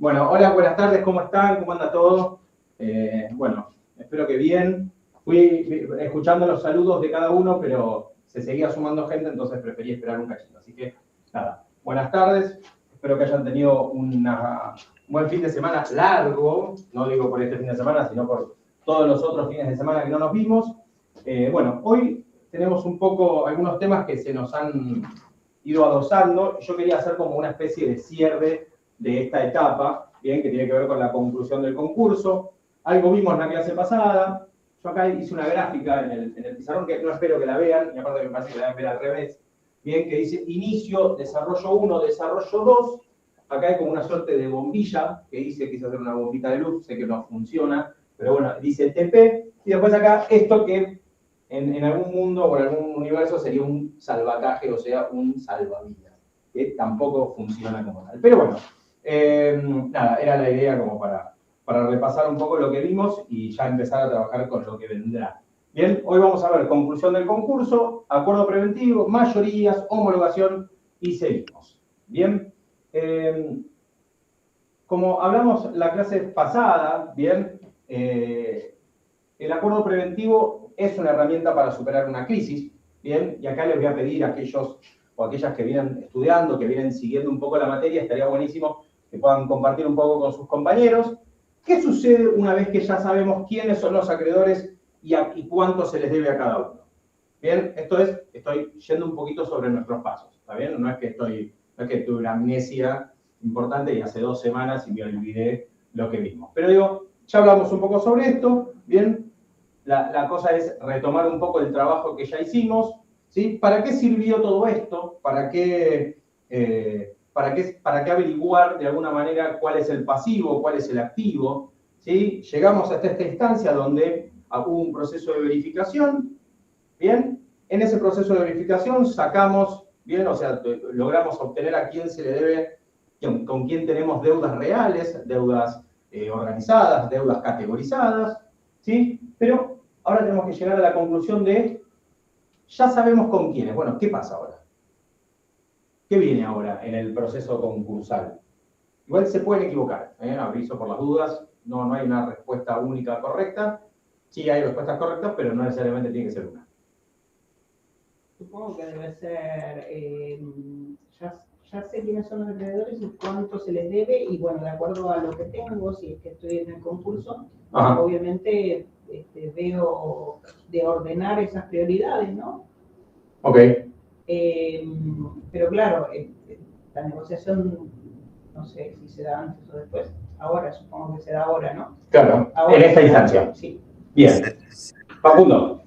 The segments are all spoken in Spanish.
Bueno, hola, buenas tardes, ¿cómo están? ¿Cómo anda todo? Bueno, espero que bien. Fui escuchando los saludos de cada uno, pero se seguía sumando gente, entonces preferí esperar un cachito. Así que, nada, buenas tardes. Espero que hayan tenido un buen fin de semana largo. No digo por este fin de semana, sino por todos los otros fines de semana que no nos vimos. Bueno, hoy tenemos un poco algunos temas que se nos han ido adosando. Yo quería hacer como una especie de cierre de esta etapa, bien, que tiene que ver con la conclusión del concurso. Algo vimos en la clase pasada. Yo acá hice una gráfica en el pizarrón que no espero que la vean, y aparte me parece que la deben ver al revés, bien, que dice inicio, desarrollo 1, desarrollo 2. Acá hay como una suerte de bombilla que dice, quise hacer una bombita de luz, sé que no funciona, pero bueno, dice TP, y después acá esto que en algún mundo o en algún universo sería un salvataje, o sea, un salvavidas, que tampoco funciona como tal. Pero bueno, nada, era la idea como para repasar un poco lo que vimos y ya empezar a trabajar con lo que vendrá. Bien, hoy vamos a ver conclusión del concurso, acuerdo preventivo, mayorías, homologación y seguimos. Bien, como hablamos la clase pasada, bien, el acuerdo preventivo es una herramienta para superar una crisis, bien, y acá les voy a pedir a aquellos o aquellas que vienen estudiando, que vienen siguiendo un poco la materia, estaría buenísimo que puedan compartir un poco con sus compañeros. ¿Qué sucede una vez que ya sabemos quiénes son los acreedores y cuánto se les debe a cada uno? Bien, esto es, estoy yendo un poquito sobre nuestros pasos, ¿está bien? No es que tuve una amnesia importante y hace 2 semanas y me olvidé lo que vimos. Pero digo, ya hablamos un poco sobre esto, ¿bien? La cosa es retomar un poco el trabajo que ya hicimos, ¿sí? ¿Para qué sirvió todo esto? ¿Para qué averiguar de alguna manera cuál es el pasivo, cuál es el activo? ¿Sí? Llegamos hasta esta instancia donde hubo un proceso de verificación, ¿bien? En ese proceso de verificación sacamos, ¿bien? O sea, logramos obtener a quién se le debe, con quién tenemos deudas reales, deudas organizadas, deudas categorizadas, ¿sí? Pero ahora tenemos que llegar a la conclusión de, ya sabemos con quiénes. Bueno, ¿qué pasa ahora? ¿Qué viene ahora en el proceso concursal? Igual se pueden equivocar, aviso por las dudas, no hay una respuesta única correcta. Sí hay respuestas correctas, pero no necesariamente tiene que ser una. Supongo que debe ser, ya sé quiénes son los acreedores y cuánto se les debe, y bueno, de acuerdo a lo que tengo, si es que estoy en el concurso, obviamente veo de ordenar esas prioridades, ¿no? Ok. Pero claro, la negociación, no sé si se da antes o después, ahora, supongo que se da ahora, ¿no? Claro, ahora, en esta instancia. Sí. Bien. Facundo.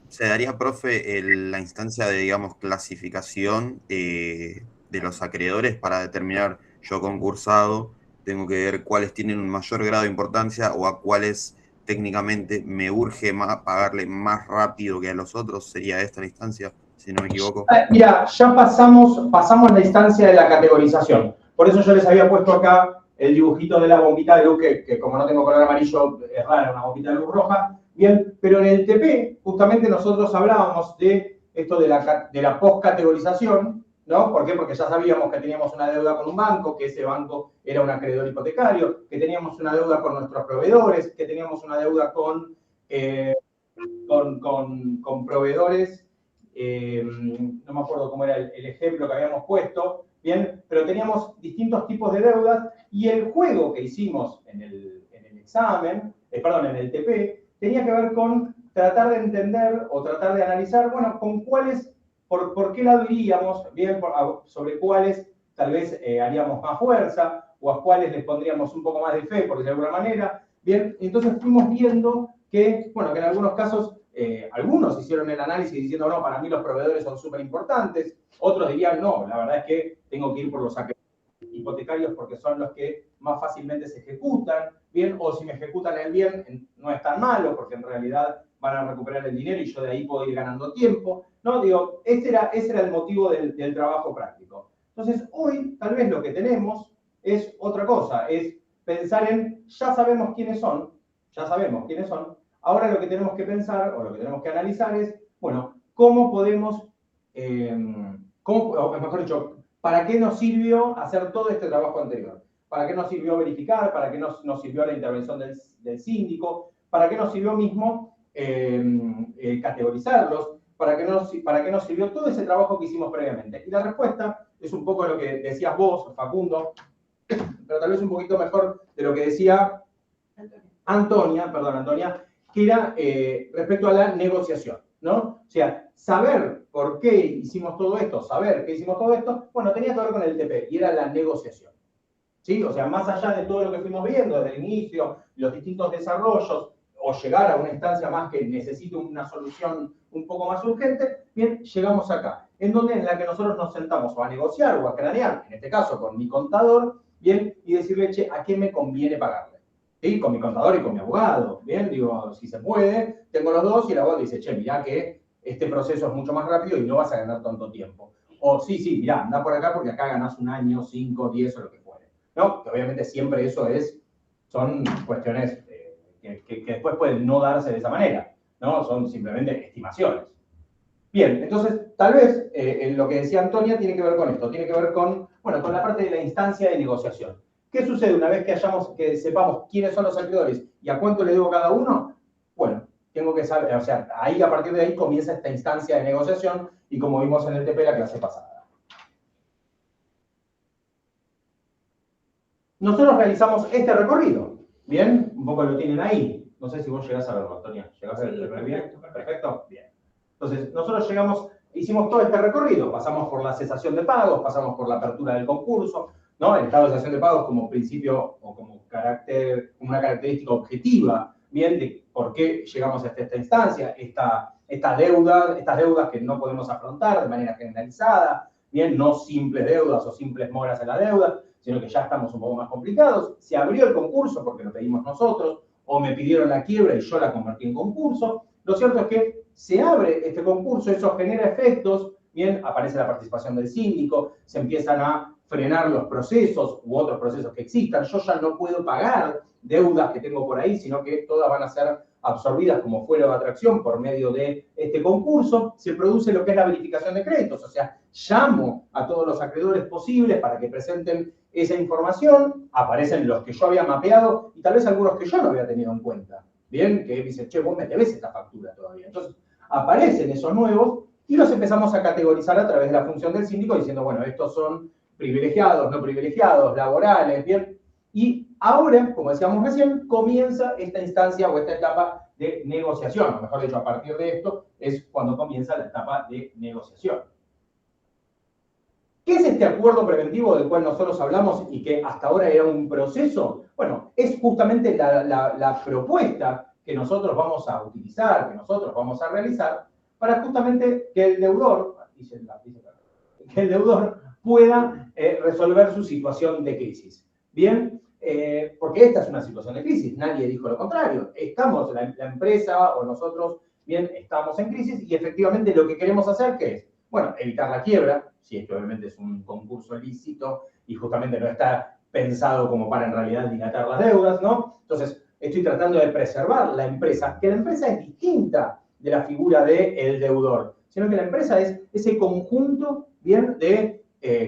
¿Se daría, profe, la instancia de, digamos, clasificación de los acreedores para determinar, yo concursado, tengo que ver cuáles tienen un mayor grado de importancia o a cuáles técnicamente me urge pagarle más rápido que a los otros? ¿Sería esta la instancia, si no me equivoco? Mira, ya pasamos la instancia de la categorización. Por eso yo les había puesto acá el dibujito de la bombita de luz, que como no tengo color amarillo, es rara, una bombita de luz roja. Bien, pero en el TP, justamente nosotros hablábamos de esto de la poscategorización, ¿no? ¿Por qué? Porque ya sabíamos que teníamos una deuda con un banco, que ese banco era un acreedor hipotecario, que teníamos una deuda con nuestros proveedores, que teníamos una deuda con proveedores, no me acuerdo cómo era el ejemplo que habíamos puesto, bien, pero teníamos distintos tipos de deudas y el juego que hicimos en el examen, en el TP, tenía que ver con tratar de entender o tratar de analizar, bueno, con cuáles, por qué lado iríamos, bien, sobre cuáles tal vez haríamos más fuerza o a cuáles les pondríamos un poco más de fe, por decirlo de alguna manera, bien, entonces fuimos viendo que, bueno, que en algunos casos algunos hicieron el análisis diciendo, no, para mí los proveedores son súper importantes, otros dirían, no, la verdad es que tengo que ir por los hipotecarios porque son los que más fácilmente se ejecutan, bien, o si me ejecutan el bien, no es tan malo porque en realidad van a recuperar el dinero y yo de ahí puedo ir ganando tiempo, ¿no? Digo, ese era el motivo del trabajo práctico. Entonces, hoy tal vez lo que tenemos es otra cosa, es pensar en, ya sabemos quiénes son, ahora lo que tenemos que pensar o lo que tenemos que analizar es, bueno, cómo podemos, o mejor dicho, ¿para qué nos sirvió hacer todo este trabajo anterior? ¿Para qué nos sirvió verificar? ¿Para qué nos sirvió la intervención del síndico? ¿Para qué nos sirvió mismo categorizarlos? ¿Para qué nos sirvió todo ese trabajo que hicimos previamente? Y la respuesta es un poco lo que decías vos, Facundo, pero tal vez un poquito mejor de lo que decía Antonia, que era respecto a la negociación, ¿no? O sea, saber por qué hicimos todo esto, bueno, tenía que ver con el TP, y era la negociación. ¿Sí? O sea, más allá de todo lo que fuimos viendo desde el inicio, los distintos desarrollos, o llegar a una instancia más que necesite una solución un poco más urgente, bien, llegamos acá, en la que nosotros nos sentamos o a negociar o a cranear, en este caso con mi contador, bien, y decirle, che, ¿a qué me conviene pagarle? ¿Sí? Con mi contador y con mi abogado, bien, digo, si se puede, tengo los dos, y el abogado dice, che, mirá que este proceso es mucho más rápido y no vas a ganar tanto tiempo. O sí, mirá, anda por acá porque acá ganás 1 año, 5, 10 o lo que fuere. ¿No? Que obviamente siempre eso son cuestiones que después pueden no darse de esa manera, ¿no? Son simplemente estimaciones. Bien, entonces, tal vez lo que decía Antonia tiene que ver con esto, tiene que ver con la parte de la instancia de negociación. ¿Qué sucede una vez que sepamos quiénes son los acreedores y a cuánto le debo cada uno? Bueno, tengo que saber, o sea, ahí a partir de ahí comienza esta instancia de negociación y como vimos en el TP la clase pasada. Nosotros realizamos este recorrido, ¿bien? Un poco lo tienen ahí. No sé si vos llegás a verlo, Antonia. ¿Llegás a ver bien? Perfecto. Bien. Entonces, nosotros hicimos todo este recorrido. Pasamos por la cesación de pagos, pasamos por la apertura del concurso, ¿no? El estado de cesación de pagos como principio o como una característica objetiva, ¿bien? De por qué llegamos hasta esta instancia, estas deudas que no podemos afrontar de manera generalizada, ¿bien? No simples deudas o simples moras en la deuda, sino que ya estamos un poco más complicados. Se abrió el concurso porque lo pedimos nosotros, o me pidieron la quiebra y yo la convertí en concurso. Lo cierto es que se abre este concurso, eso genera efectos, bien, aparece la participación del síndico, se empiezan a frenar los procesos u otros procesos que existan. Yo ya no puedo pagar deudas que tengo por ahí, sino que todas van a ser absorbidas como fuero de atracción por medio de este concurso. Se produce lo que es la verificación de créditos, o sea, llamo a todos los acreedores posibles para que presenten esa información, aparecen los que yo había mapeado y tal vez algunos que yo no había tenido en cuenta. Bien, que dicen, che, vos me debes esta factura todavía. Entonces, aparecen esos nuevos y los empezamos a categorizar a través de la función del síndico diciendo, bueno, estos son privilegiados, no privilegiados, laborales, bien. Y ahora, como decíamos recién, comienza esta instancia o esta etapa de negociación, o mejor dicho, a partir de esto es cuando comienza la etapa de negociación. ¿Qué es este acuerdo preventivo del cual nosotros hablamos y que hasta ahora era un proceso? Bueno, es justamente la propuesta que nosotros vamos a utilizar, que nosotros vamos a realizar, para justamente que el deudor pueda resolver su situación de crisis. Bien, porque esta es una situación de crisis, nadie dijo lo contrario. Estamos, la empresa o nosotros, bien, estamos en crisis y efectivamente lo que queremos hacer, ¿qué es? Bueno, evitar la quiebra, si esto obviamente es un concurso lícito y justamente no está pensado como para en realidad dilatar las deudas, ¿no? Entonces, estoy tratando de preservar la empresa, que la empresa es distinta de la figura del deudor, sino que la empresa es ese conjunto, bien, de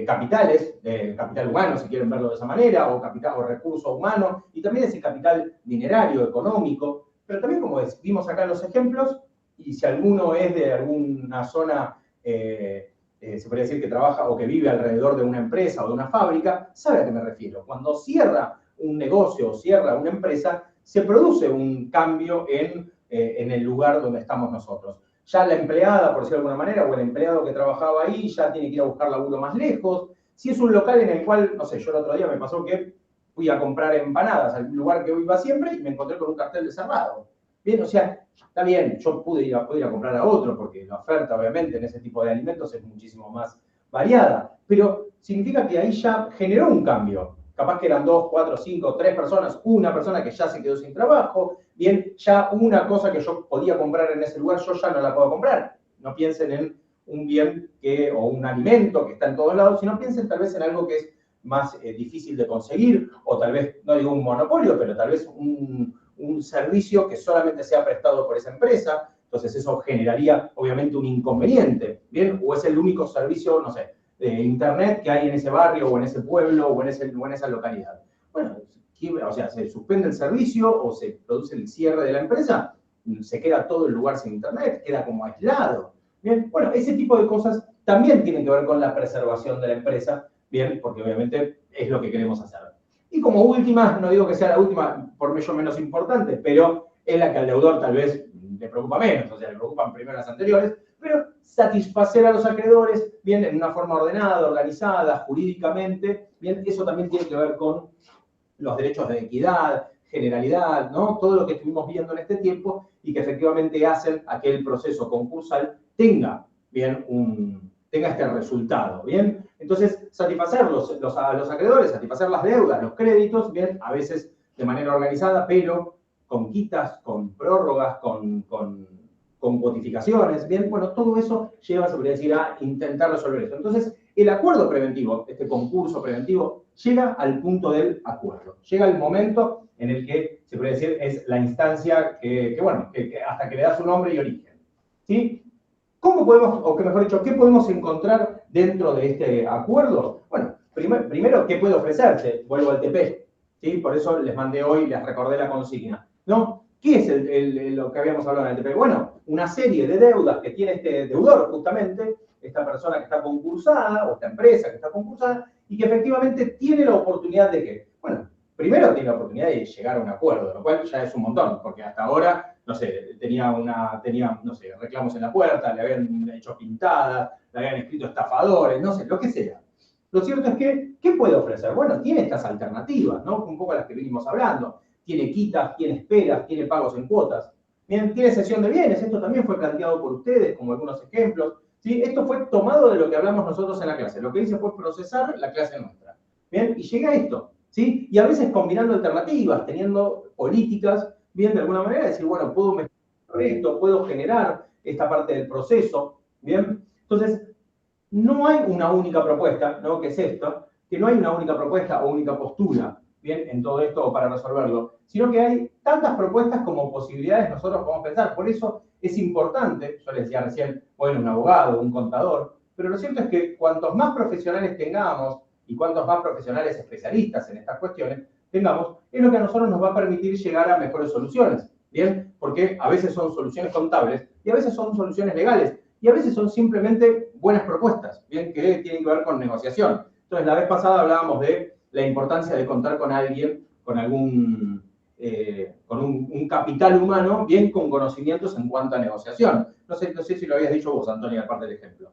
capitales, de capital humano, si quieren verlo de esa manera, o capital o recurso humano, y también ese capital dinerario, económico, pero también como vimos acá en los ejemplos, y si alguno es de alguna zona, se podría decir que trabaja o que vive alrededor de una empresa o de una fábrica, sabe a qué me refiero. Cuando cierra un negocio o cierra una empresa, se produce un cambio en el lugar donde estamos nosotros. Ya la empleada, por decirlo de alguna manera, o el empleado que trabajaba ahí, ya tiene que ir a buscar laburo más lejos. Si es un local en el cual, no sé, yo el otro día me pasó que fui a comprar empanadas al lugar que iba siempre y me encontré con un cartel de cerrado. Bien, o sea, está bien, yo pude ir a comprar a otro, porque la oferta, obviamente, en ese tipo de alimentos es muchísimo más variada, pero significa que ahí ya generó un cambio. Capaz que eran 2, 4, 5, 3 personas, una persona que ya se quedó sin trabajo, bien, ya una cosa que yo podía comprar en ese lugar, yo ya no la puedo comprar. No piensen en un bien o un alimento que está en todos lados, sino piensen tal vez en algo que es más difícil de conseguir, o tal vez, no digo un monopolio, pero tal vez un servicio que solamente sea prestado por esa empresa, entonces eso generaría obviamente un inconveniente, ¿bien? O es el único servicio, no sé, de internet que hay en ese barrio, o en ese pueblo, o en esa localidad. bueno, o sea, se suspende el servicio o se produce el cierre de la empresa, se queda todo el lugar sin internet, queda como aislado. Bien, bueno, ese tipo de cosas también tienen que ver con la preservación de la empresa, bien, porque obviamente es lo que queremos hacer. Y como última, no digo que sea la última por ello menos importante, pero es la que al deudor tal vez le preocupa menos, o sea, le preocupan primero las anteriores, pero satisfacer a los acreedores, bien, en una forma ordenada, organizada, jurídicamente, bien, eso también tiene que ver con los derechos de equidad, generalidad, ¿no? Todo lo que estuvimos viendo en este tiempo y que efectivamente hacen a que el proceso concursal tenga, bien, tenga este resultado, ¿bien? Entonces, satisfacer a los acreedores, satisfacer las deudas, los créditos, bien, a veces de manera organizada, pero con quitas, con prórrogas, con cuotificaciones, bien, bueno, todo eso lleva, se podría decir, a intentar resolver esto. Entonces, el acuerdo preventivo, este concurso preventivo, llega al punto del acuerdo. Llega el momento en el que, se puede decir, es la instancia que hasta que le da su nombre y origen. ¿Sí? ¿Cómo podemos, o que mejor dicho, qué podemos encontrar dentro de este acuerdo? Bueno, primero, ¿qué puede ofrecerse? Vuelvo al TP. ¿Sí? Por eso les mandé hoy, les recordé la consigna. ¿No? ¿Qué es lo que habíamos hablado en el TP? Bueno, una serie de deudas que tiene este deudor, justamente, esta persona que está concursada, o esta empresa que está concursada, y que efectivamente tiene la oportunidad de que, bueno, primero tiene la oportunidad de llegar a un acuerdo, lo cual ya es un montón, porque hasta ahora, no sé, tenía no sé, reclamos en la puerta, le habían hecho pintadas, le habían escrito estafadores, no sé, lo que sea. Lo cierto es que, ¿qué puede ofrecer? Bueno, tiene estas alternativas, ¿no? Un poco las que venimos hablando. Tiene quitas, tiene esperas, tiene pagos en cuotas. Bien, tiene cesión de bienes, esto también fue planteado por ustedes como algunos ejemplos. ¿Sí? Esto fue tomado de lo que hablamos nosotros en la clase. Lo que hice fue procesar la clase nuestra. Bien, y llega a esto. ¿Sí? Y a veces combinando alternativas, teniendo políticas, bien, de alguna manera, decir, bueno, puedo mejorar esto, puedo generar esta parte del proceso. Bien, entonces, no hay una única propuesta, ¿no? Que es esto, que no hay una única propuesta o única postura, ¿bien? En todo esto para resolverlo, sino que hay tantas propuestas como posibilidades nosotros podemos pensar. Por eso es importante, yo les decía recién, bueno, un abogado, un contador, pero lo cierto es que cuantos más profesionales tengamos y cuantos más profesionales especialistas en estas cuestiones tengamos, es lo que a nosotros nos va a permitir llegar a mejores soluciones, ¿bien? Porque a veces son soluciones contables y a veces son soluciones legales y a veces son simplemente buenas propuestas, ¿bien? Que tienen que ver con negociación. Entonces, la vez pasada hablábamos de la importancia de contar con alguien, con algún, con un capital humano, bien con conocimientos en cuanto a negociación. No sé si lo habías dicho vos, Antonia, aparte del ejemplo.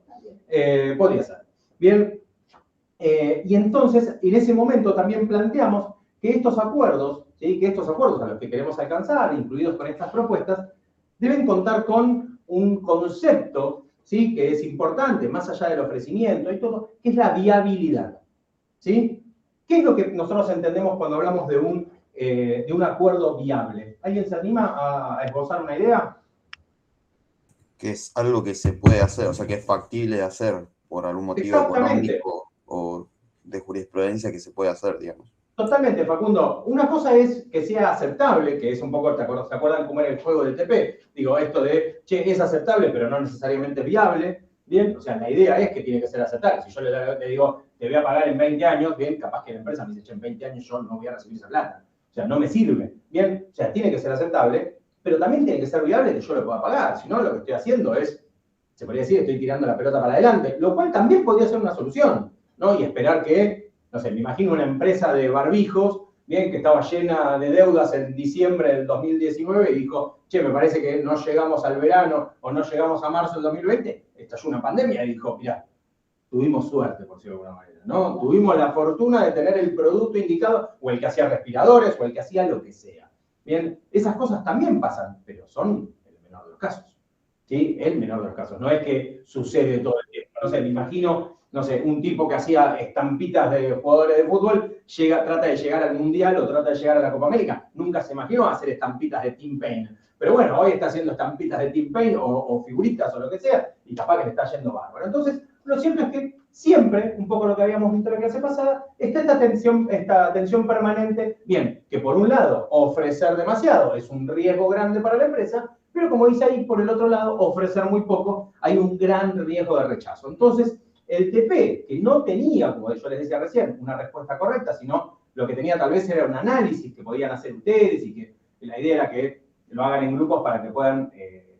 Podría ser. Bien, y entonces, en ese momento también planteamos que estos acuerdos, ¿sí? Que estos acuerdos a los que queremos alcanzar, incluidos con estas propuestas, deben contar con un concepto, ¿sí? Que es importante, más allá del ofrecimiento y todo, que es la viabilidad. ¿Sí? ¿Qué es lo que nosotros entendemos cuando hablamos de un acuerdo viable? ¿Alguien se anima a esbozar una idea? Que es algo que se puede hacer, o sea, que es factible de hacer por algún motivo económico o de jurisprudencia que se puede hacer, digamos. Totalmente, Facundo. Una cosa es que sea aceptable, que es un poco, ¿se acuerdan cómo era el juego del TP? Digo, esto de, che, es aceptable, pero no necesariamente viable. Bien, o sea, la idea es que tiene que ser aceptable. Si yo le digo, te voy a pagar en 20 años, bien, capaz que la empresa me dice, che, en 20 años yo no voy a recibir esa plata. O sea, no me sirve. Bien, o sea, tiene que ser aceptable, pero también tiene que ser viable que yo lo pueda pagar. Si no, lo que estoy haciendo es, se podría decir, estoy tirando la pelota para adelante, lo cual también podría ser una solución, ¿no? Y esperar que, no sé, me imagino una empresa de barbijos, bien, que estaba llena de deudas en diciembre del 2019 y dijo, che, me parece que no llegamos al verano o no llegamos a marzo del 2020, estalló una pandemia y dijo, mirá, tuvimos suerte, por decirlo de alguna manera, ¿no? Tuvimos la fortuna de tener el producto indicado, o el que hacía respiradores, o el que hacía lo que sea. Bien, esas cosas también pasan, pero son el menor de los casos. ¿Sí? El menor de los casos. No es que sucede todo el tiempo. No sé, me imagino, no sé, un tipo que hacía estampitas de jugadores de fútbol, trata de llegar al Mundial o trata de llegar a la Copa América. Nunca se imaginó hacer estampitas de Tim Payne. Pero bueno, hoy está haciendo estampitas de Tim Payne o figuritas o lo que sea, y capaz que le está yendo bárbaro. Entonces, lo cierto es que siempre, un poco lo que habíamos visto en la clase pasada, está esta tensión permanente, bien, que por un lado, ofrecer demasiado es un riesgo grande para la empresa, pero como dice ahí, por el otro lado, ofrecer muy poco, hay un gran riesgo de rechazo. Entonces, el TP, que no tenía, como yo les decía recién, una respuesta correcta, sino lo que tenía tal vez era un análisis que podían hacer ustedes y que la idea era que lo hagan en grupos para que puedan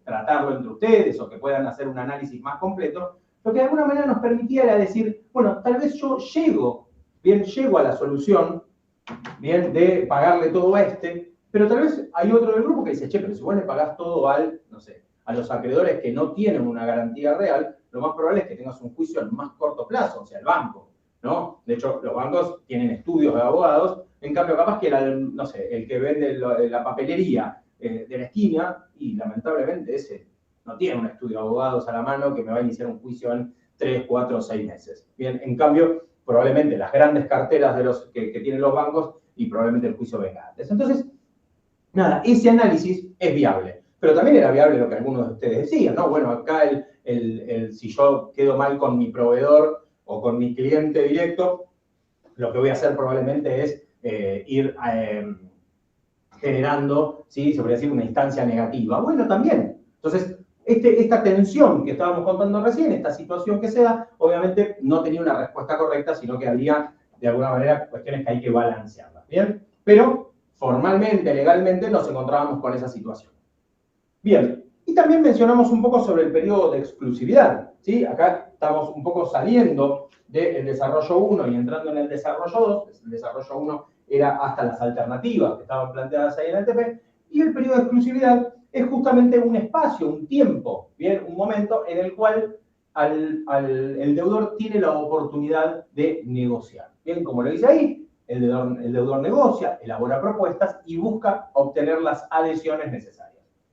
tratarlo entre ustedes o que puedan hacer un análisis más completo, lo que de alguna manera nos permitía era decir, bueno, tal vez yo llego a la solución, bien, de pagarle todo a este, pero tal vez hay otro del grupo que dice, che, pero si vos le pagás todo no sé, a los acreedores que no tienen una garantía real, lo más probable es que tengas un juicio en más corto plazo, o sea, el banco, ¿no? De hecho, los bancos tienen estudios de abogados, en cambio, capaz que era, no sé, el que vende la papelería de la esquina, y lamentablemente ese no tiene un estudio de abogados a la mano que me va a iniciar un juicio en 3, 4 o 6 meses. Bien, en cambio, probablemente las grandes carteras de los que tienen los bancos y probablemente el juicio venga antes. Entonces, nada, ese análisis es viable. Pero también era viable lo que algunos de ustedes decían, ¿no? Bueno, acá si yo quedo mal con mi proveedor o con mi cliente directo, lo que voy a hacer probablemente es ir generando, ¿sí? Se podría decir una instancia negativa. Bueno, también. Entonces, esta tensión que estábamos contando recién, esta situación que se da, obviamente no tenía una respuesta correcta, sino que había, de alguna manera, cuestiones que hay que balancearlas, ¿bien? Pero, formalmente, legalmente, nos encontrábamos con esa situación. Bien, y también mencionamos un poco sobre el periodo de exclusividad, ¿sí? Acá estamos un poco saliendo del desarrollo 1 y entrando en el desarrollo 2. El desarrollo 1 era hasta las alternativas que estaban planteadas ahí en el TP, y el periodo de exclusividad es justamente un espacio, un tiempo, ¿bien? Un momento en el cual el deudor tiene la oportunidad de negociar. Bien, como lo dice ahí, el deudor negocia, elabora propuestas y busca obtener las adhesiones necesarias.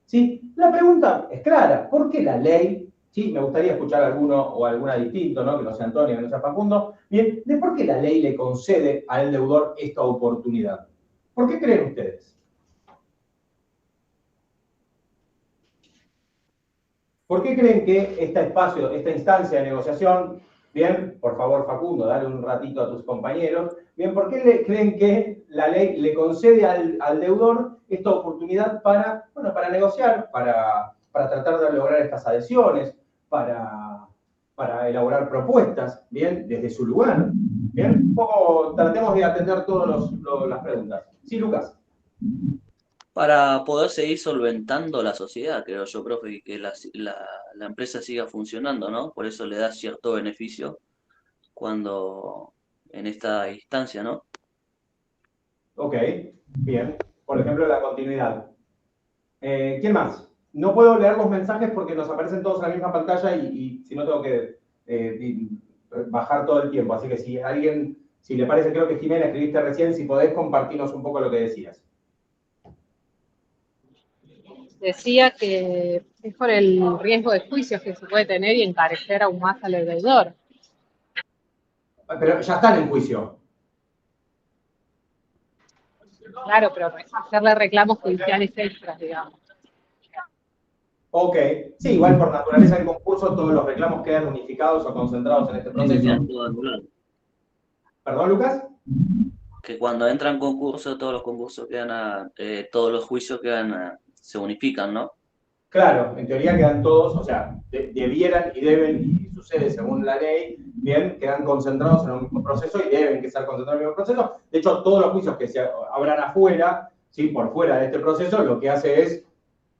¿Sí? La pregunta es clara, ¿por qué la ley? ¿Sí? Me gustaría escuchar alguno o alguna distinto, ¿no? Que no sea Antonio, que no sea Facundo. Bien, ¿de por qué la ley le concede al deudor esta oportunidad? ¿Por qué creen ustedes? ¿Por qué creen que este espacio, esta instancia de negociación, bien, por favor Facundo, dale un ratito a tus compañeros, bien, ¿por qué creen que la ley le concede al deudor esta oportunidad para negociar, para tratar de lograr estas adhesiones, para elaborar propuestas, bien, desde su lugar? Bien, un poco tratemos de atender todas las preguntas. Sí, Lucas. Para poder seguir solventando la sociedad, creo yo, profe, y que la empresa siga funcionando, ¿no? Por eso le da cierto beneficio cuando en esta instancia, ¿no? Ok, bien. Por ejemplo, la continuidad. ¿Quién más? No puedo leer los mensajes porque nos aparecen todos en la misma pantalla y si no tengo que bajar todo el tiempo. Así que si le parece, creo que Jimena escribiste recién, si podés compartirnos un poco lo que decías. Decía que es por el riesgo de juicios que se puede tener y encarecer aún más al deudor. Pero ya están en juicio. Claro, pero hacerle reclamos judiciales extras, digamos. Ok. Sí, igual por naturaleza del concurso todos los reclamos quedan unificados o concentrados en este proceso. ¿Perdón, Lucas? Que cuando entran concursos, todos los concursos todos los juicios se unifican, ¿no? Claro, en teoría quedan todos, o sea, debieran y deben, y sucede según la ley, bien, quedan concentrados en un mismo proceso y deben que estar concentrados en el mismo proceso. De hecho, todos los juicios que se abran afuera, ¿sí? Por fuera de este proceso, lo que hace es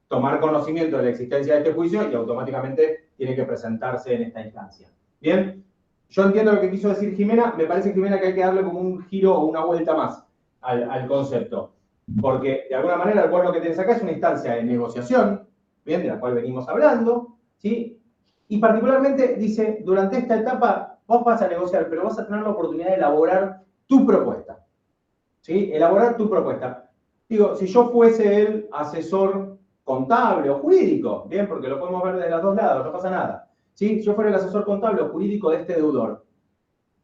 tomar conocimiento de la existencia de este juicio y automáticamente tiene que presentarse en esta instancia. Bien, yo entiendo lo que quiso decir Jimena, me parece, Jimena, que hay que darle como un giro o una vuelta más al concepto. Porque, de alguna manera, vos lo que tenés acá es una instancia de negociación, bien, de la cual venimos hablando, ¿sí? Y particularmente dice, durante esta etapa vos vas a negociar, pero vas a tener la oportunidad de elaborar tu propuesta, ¿sí? Elaborar tu propuesta. Digo, si yo fuese el asesor contable o jurídico, bien, porque lo podemos ver de los dos lados, no pasa nada, ¿sí? Si yo fuera el asesor contable o jurídico de este deudor,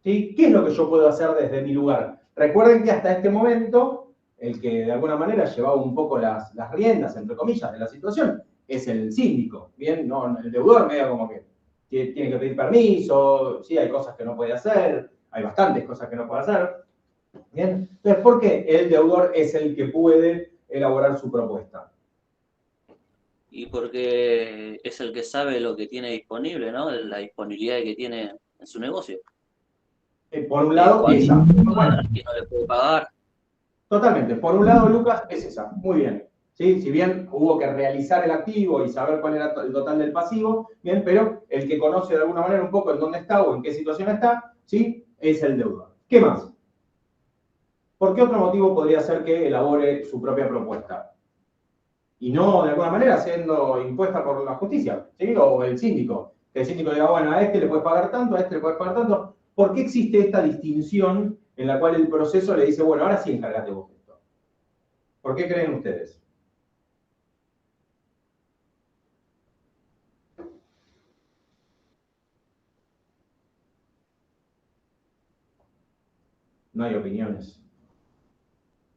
¿sí? ¿Qué es lo que yo puedo hacer desde mi lugar? Recuerden que hasta este momento, el que de alguna manera llevaba un poco las riendas, entre comillas, de la situación, es el síndico, ¿bien? No, el deudor medio como que tiene que pedir permiso, sí, hay cosas que no puede hacer, hay bastantes cosas que no puede hacer, ¿bien? Entonces, ¿por qué el deudor es el que puede elaborar su propuesta? Y porque es el que sabe lo que tiene disponible, ¿no? La disponibilidad que tiene en su negocio. Por un lado, esa. ¿Quién no le puede pagar? Totalmente. Por un lado, Lucas, es esa. Muy bien. ¿Sí? Si bien hubo que realizar el activo y saber cuál era el total del pasivo, bien, pero el que conoce de alguna manera un poco en dónde está o en qué situación está, ¿sí? Es el deudor. ¿Qué más? ¿Por qué otro motivo podría ser que elabore su propia propuesta? Y no, de alguna manera, siendo impuesta por la justicia, ¿sí? O el síndico. Que el síndico diga, bueno, a este le puedes pagar tanto, a este le puedes pagar tanto. ¿Por qué existe esta distinción en la cual el proceso le dice, bueno, ahora sí encárgate vos de esto? ¿Por qué creen ustedes? No hay opiniones.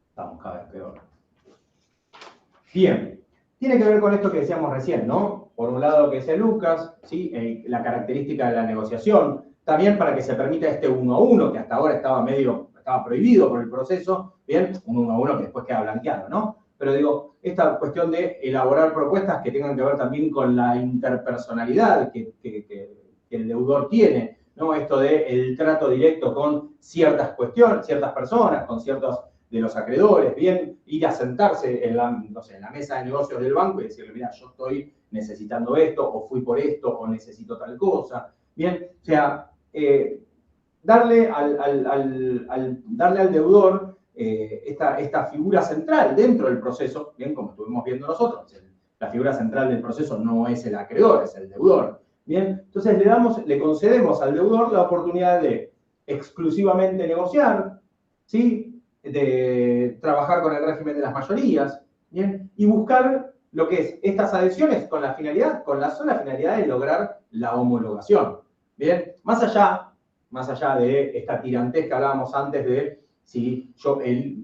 Estamos cada vez peor. Bien, tiene que ver con esto que decíamos recién, ¿no? Por un lado, que decía Lucas, ¿sí? La característica de la negociación, también para que se permita este 1 a 1, que hasta ahora estaba prohibido por el proceso, bien, un 1 a 1 que después queda blanqueado, ¿no? Pero digo, esta cuestión de elaborar propuestas que tengan que ver también con la interpersonalidad que el deudor tiene, ¿no? Esto de el trato directo con ciertas cuestiones, ciertas personas, con ciertos de los acreedores, bien, ir a sentarse en la, no sé, en la mesa de negocios del banco y decirle, mira, yo estoy necesitando esto, o fui por esto, o necesito tal cosa, bien, o sea, darle al deudor esta figura central dentro del proceso, bien, como estuvimos viendo nosotros, la figura central del proceso no es el acreedor, es el deudor, bien, entonces le concedemos al deudor la oportunidad de exclusivamente negociar, ¿sí? De trabajar con el régimen de las mayorías, ¿bien? Y buscar lo que es estas adhesiones con la sola finalidad de lograr la homologación, ¿bien? Más allá de esta tirantez que hablábamos antes de si yo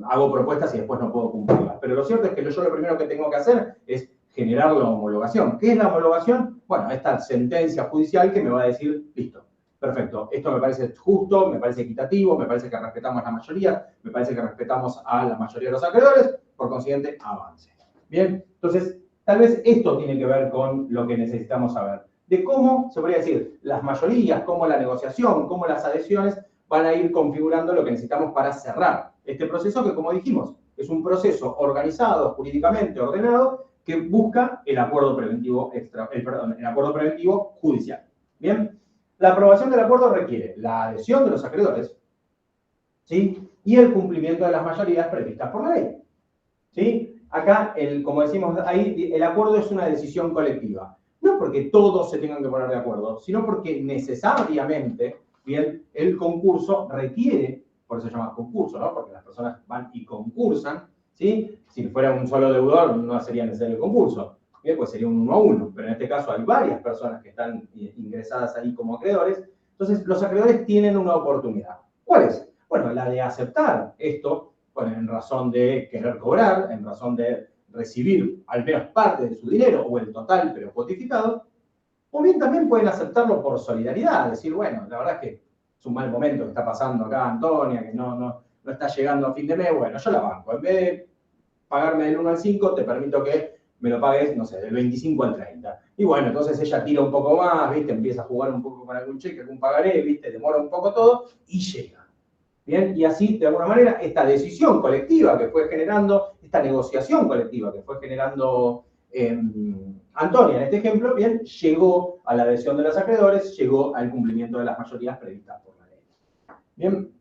hago propuestas y después no puedo cumplirlas. Pero lo cierto es que yo lo primero que tengo que hacer es generar la homologación. ¿Qué es la homologación? Bueno, esta sentencia judicial que me va a decir, listo, perfecto, esto me parece justo, me parece equitativo, me parece que respetamos a la mayoría, me parece que respetamos a la mayoría de los acreedores, por consiguiente, avance. Bien, entonces, tal vez esto tiene que ver con lo que necesitamos saber. De cómo, se podría decir, las mayorías, cómo la negociación, cómo las adhesiones van a ir configurando lo que necesitamos para cerrar este proceso que, como dijimos, es un proceso organizado, jurídicamente ordenado, que busca el acuerdo preventivo, el acuerdo preventivo judicial. Bien, la aprobación del acuerdo requiere la adhesión de los acreedores, ¿sí? Y el cumplimiento de las mayorías previstas por la ley, ¿sí? Acá, como decimos ahí, el acuerdo es una decisión colectiva. No porque todos se tengan que poner de acuerdo, sino porque necesariamente, bien, el concurso requiere, por eso se llama concurso, ¿no? Porque las personas van y concursan, ¿sí? Si fuera un solo deudor, no sería necesario el concurso. Bien, pues sería un 1 a 1, pero en este caso hay varias personas que están ingresadas ahí como acreedores, entonces los acreedores tienen una oportunidad. ¿Cuál es? Bueno, la de aceptar esto, bueno, en razón de querer cobrar, en razón de recibir al menos parte de su dinero o el total pero cuotificado, o bien también pueden aceptarlo por solidaridad, decir, bueno, la verdad es que es un mal momento que está pasando acá Antonia, que no está llegando a fin de mes, bueno, yo la banco, en vez de pagarme del 1 al 5, te permito que me lo pagues, no sé, del 25 al 30. Y bueno, entonces ella tira un poco más, ¿viste? Empieza a jugar un poco con algún cheque, algún pagaré, ¿viste? Demora un poco todo y llega. ¿Bien? Y así, de alguna manera, esta decisión colectiva que fue generando, esta negociación colectiva que fue generando Antonia en este ejemplo, bien, llegó a la adhesión de los acreedores, llegó al cumplimiento de las mayorías previstas por la ley. Bien.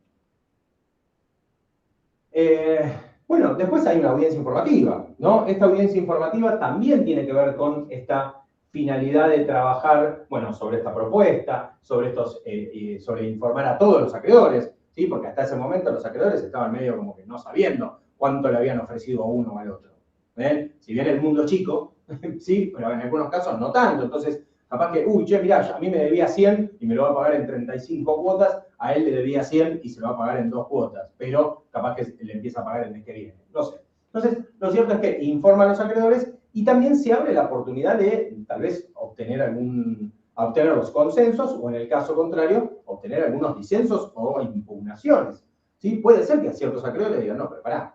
Bueno, después hay una audiencia informativa, ¿no? Esta audiencia informativa también tiene que ver con esta finalidad de trabajar, bueno, sobre esta propuesta, sobre informar a todos los acreedores, ¿sí? Porque hasta ese momento los acreedores estaban medio como que no sabiendo cuánto le habían ofrecido a uno o al otro. ¿Ven? Si bien el mundo chico, sí, pero en algunos casos no tanto. Entonces, capaz que, uy, che, mirá, a mí me debía 100 y me lo va a pagar en 35 cuotas, a él le debía 100 y se lo va a pagar en 2 cuotas, pero capaz que le empieza a pagar el mes que viene. No sé. Entonces, lo cierto es que informa a los acreedores y también se abre la oportunidad de, tal vez, obtener los consensos o, en el caso contrario, obtener algunos disensos o impugnaciones. ¿Sí? Puede ser que a ciertos acreedores digan, no, pero pará,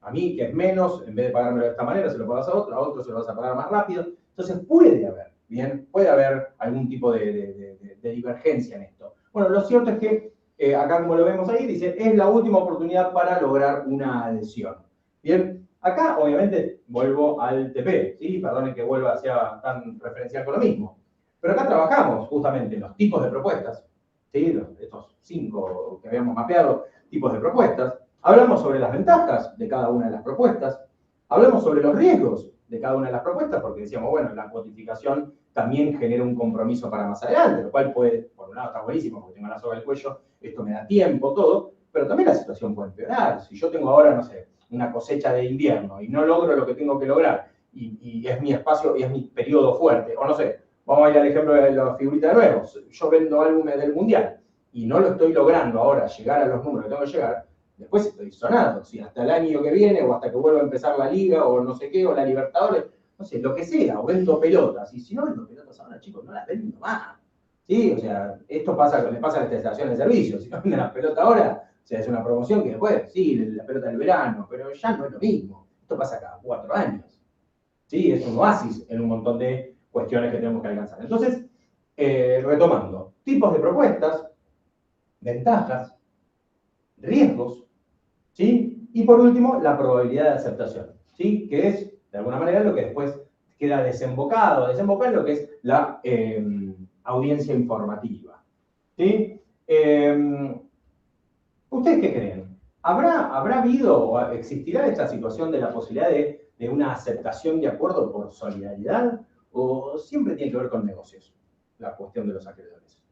a mí, que es menos, en vez de pagármelo de esta manera, se lo pagas a otro se lo vas a pagar más rápido. Entonces, puede haber algún tipo de divergencia en esto. Bueno, lo cierto es que acá como lo vemos ahí, dice, es la última oportunidad para lograr una adhesión. Bien, acá obviamente vuelvo al TP, ¿sí? Perdonen que vuelva hacia tan referencial con lo mismo. Pero acá trabajamos justamente los tipos de propuestas, ¿sí? Estos 5 que habíamos mapeado, tipos de propuestas. Hablamos sobre las ventajas de cada una de las propuestas. Hablamos sobre los riesgos de cada una de las propuestas, porque decíamos, bueno, la cuantificación también genera un compromiso para más adelante, lo cual puede, por un lado está buenísimo, porque tengo la soga del cuello, esto me da tiempo, todo, pero también la situación puede empeorar. Si yo tengo ahora, no sé, una cosecha de invierno y no logro lo que tengo que lograr, y es mi espacio, y es mi periodo fuerte, o no sé, vamos a ir al ejemplo de la figurita de nuevo, yo vendo álbumes del Mundial, y no lo estoy logrando ahora llegar a los números que tengo que llegar, después estoy sonado. Si hasta el año que viene, o hasta que vuelva a empezar la Liga, o no sé qué, o la Libertadores, no sé, lo que sea, o vendo pelotas. Y si no vendo pelotas ahora, chicos, no las vendo más. ¿Sí? O sea, esto pasa, le pasa a las estaciones de servicio. Si no venden las pelotas ahora, o sea, es una promoción que después, sí, la pelota del verano, pero ya no es lo mismo. Esto pasa cada 4 años. ¿Sí? Es un oasis en un montón de cuestiones que tenemos que alcanzar. Entonces, retomando, tipos de propuestas, ventajas, riesgos, ¿sí? Y por último, la probabilidad de aceptación, ¿sí? Que es, de alguna manera, lo que después queda desemboca en lo que es la audiencia informativa, ¿sí? ¿Ustedes qué creen? ¿Habrá habido o existirá esta situación de la posibilidad de una aceptación de acuerdo por solidaridad? ¿O siempre tiene que ver con negocios, la cuestión de los acreedores?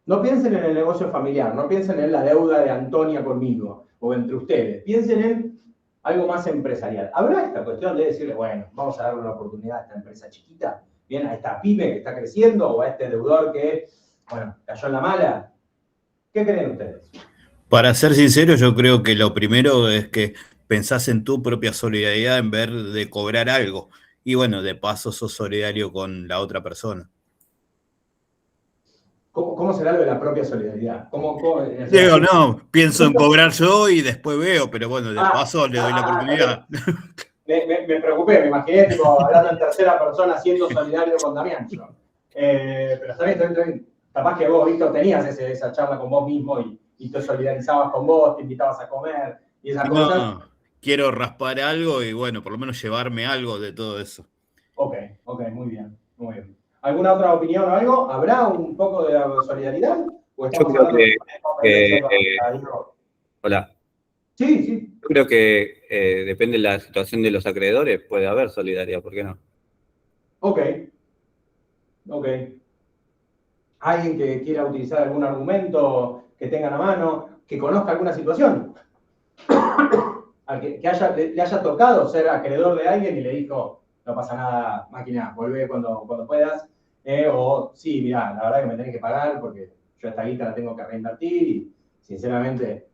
No piensen en el negocio familiar, no piensen en la deuda de Antonia conmigo o entre ustedes, piensen en algo más empresarial. ¿Habrá esta cuestión de decirle, bueno, vamos a darle una oportunidad a esta empresa chiquita, bien, a esta pyme que está creciendo o a este deudor que, bueno, cayó en la mala? ¿Qué creen ustedes? Para ser sincero, yo creo que lo primero es que pensás en tu propia solidaridad en vez de cobrar algo. Y bueno, de paso sos solidario con la otra persona. ¿Cómo será lo de la propia solidaridad? Digo, no, pienso en cobrar yo y después veo, pero bueno, de paso le doy la oportunidad. Me preocupé, me imaginé tipo, hablando en tercera persona, siendo solidario con Damián. Pero está bien. Capaz que vos, Víctor, tenías esa charla con vos mismo y te solidarizabas con vos, te invitabas a comer y esas cosas. No, quiero raspar algo y bueno, por lo menos llevarme algo de todo eso. Ok, muy bien. ¿Alguna otra opinión o algo? ¿Habrá un poco de solidaridad? ¿O estamos Yo creo hablando que hola. Sí. Yo creo que depende de la situación de los acreedores, puede haber solidaridad, ¿por qué no? Ok. ¿Alguien que quiera utilizar algún argumento que tengan a mano, que conozca alguna situación? Al que le haya tocado ser acreedor de alguien y le dijo, no pasa nada, máquina, volvé cuando puedas. O, sí, mirá, la verdad que me tenés que pagar porque yo esta guita la tengo que reinvertir y, sinceramente...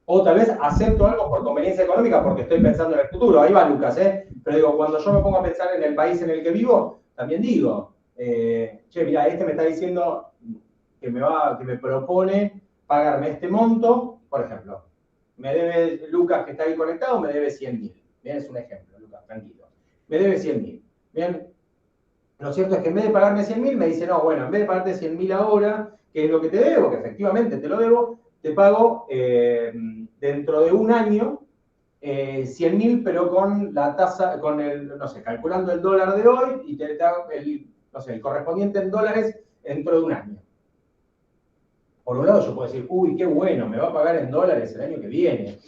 O tal vez acepto algo por conveniencia económica porque estoy pensando en el futuro. Ahí va Lucas, Pero digo, cuando yo me pongo a pensar en el país en el que vivo, también digo, che, mirá, me está diciendo que me propone pagarme este monto, por ejemplo. Me debe, Lucas, que está ahí conectado, me debe 100.000. Bien, es un ejemplo, Lucas, tranquilo. Me debe 100.000. Bien. Lo cierto es que en vez de pagarme 100.000, me dice, no, bueno, en vez de pagarte 100.000 ahora, que es lo que te debo, que efectivamente te lo debo, te pago dentro de un año 100.000, pero con la tasa, con el, no sé, calculando el dólar de hoy y te da el correspondiente en dólares dentro de un año. Por un lado yo puedo decir, uy, qué bueno, me va a pagar en dólares el año que viene.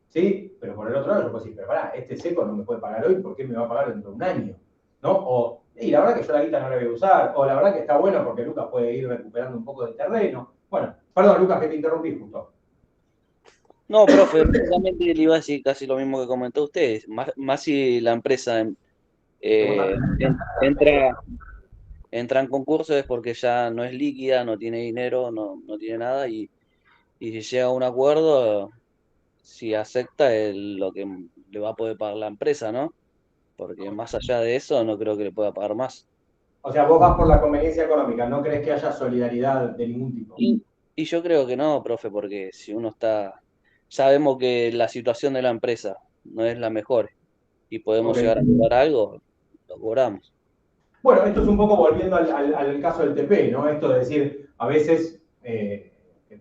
¿Sí? Pero por el otro lado yo puedo decir, pero pará, este seco no me puede pagar hoy, ¿por qué me va a pagar dentro de un año? ¿No? O, y la verdad que yo la guita no la voy a usar, o la verdad que está bueno porque Lucas puede ir recuperando un poco de terreno. Bueno, perdón, Lucas, que te interrumpí justo. No, profe, prácticamente le iba a decir casi lo mismo que comentó usted. Más si la empresa entra en concurso es porque ya no es líquida, no tiene dinero, no tiene nada y si llega a un acuerdo, si acepta lo que le va a poder pagar la empresa, ¿no? Porque más allá de eso no creo que le pueda pagar más. O sea, vos vas por la conveniencia económica, ¿no crees que haya solidaridad de ningún tipo? Y yo creo que no, profe, porque si uno sabemos que la situación de la empresa no es la mejor y podemos llegar a cobrar algo, lo cobramos. Bueno, esto es un poco volviendo al caso del TP, ¿no? Esto de decir, a veces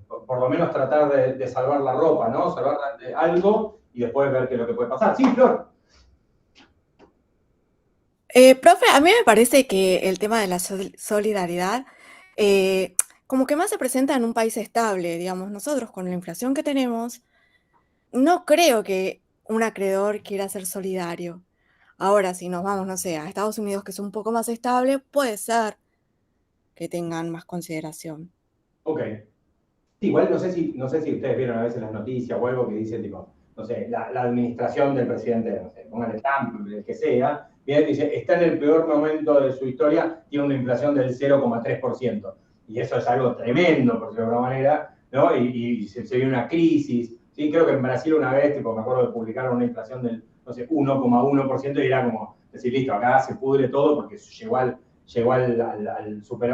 por lo menos tratar de salvar la ropa, ¿no? Salvar algo y después ver qué es lo que puede pasar. Sí, Flor. Profe, a mí me parece que el tema de la solidaridad como que más se presenta en un país estable, digamos, nosotros con la inflación que tenemos, no creo que un acreedor quiera ser solidario. Ahora, si nos vamos, no sé, a Estados Unidos, que es un poco más estable, puede ser que tengan más consideración. Ok. Sí, igual no sé si ustedes vieron a veces las noticias o algo que dicen, tipo, no sé, la administración del presidente, no sé, póngale Trump, el que sea, viene y dice, está en el peor momento de su historia, tiene una inflación del 0,3%. Y eso es algo tremendo, por decirlo de alguna manera, ¿no? Y se viene una crisis. Sí, creo que en Brasil una vez, tipo, me acuerdo de publicar una inflación del, no sé, 1,1% y era como decir, listo, acá se pudre todo porque superó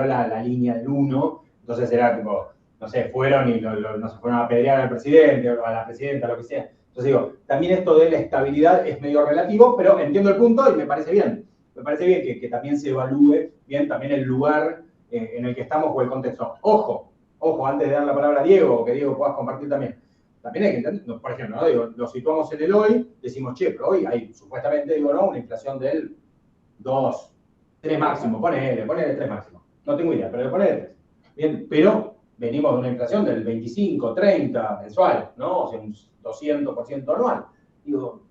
la línea del 1, entonces era tipo, no sé, fueron y no se fueron a apedrear al presidente o a la presidenta, lo que sea. Entonces digo, también esto de la estabilidad es medio relativo, pero entiendo el punto y me parece bien. Me parece bien que también se evalúe bien también el lugar en el que estamos o el contexto. Ojo, antes de dar la palabra a Diego, que Diego puedas compartir también. También hay que entender, por ejemplo, ¿no? Digo, lo situamos en el hoy, decimos, che, pero hoy hay supuestamente, digo, ¿no? Una inflación del 2, 3 máximo, ponele 3 máximo. No tengo idea, pero ponele 3. Bien, pero venimos de una inflación del 25, 30 mensual, ¿no? O sea, un 200% anual. Digo,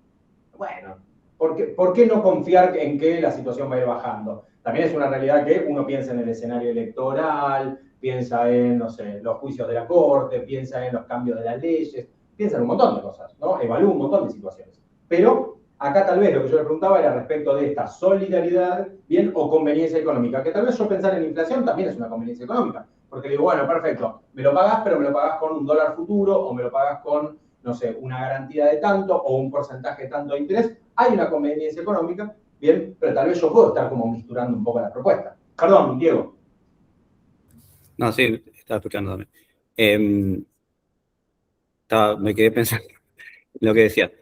bueno, ¿por qué no confiar en que la situación va a ir bajando? También es una realidad que uno piensa en el escenario electoral, piensa en, no sé, los juicios de la Corte, piensa en los cambios de las leyes, piensa en un montón de cosas, ¿no? Evalúa un montón de situaciones. Pero acá tal vez lo que yo le preguntaba era respecto de esta solidaridad, bien, o conveniencia económica, que tal vez yo pensar en inflación también es una conveniencia económica, porque digo, bueno, perfecto, me lo pagás, pero me lo pagás con un dólar futuro, o me lo pagás con, no sé, una garantía de tanto, o un porcentaje de tanto de interés. Hay una conveniencia económica, bien, pero tal vez yo puedo estar como misturando un poco la propuesta. Perdón, Diego. No, sí, estaba escuchando también. Me quedé pensando en lo que decía.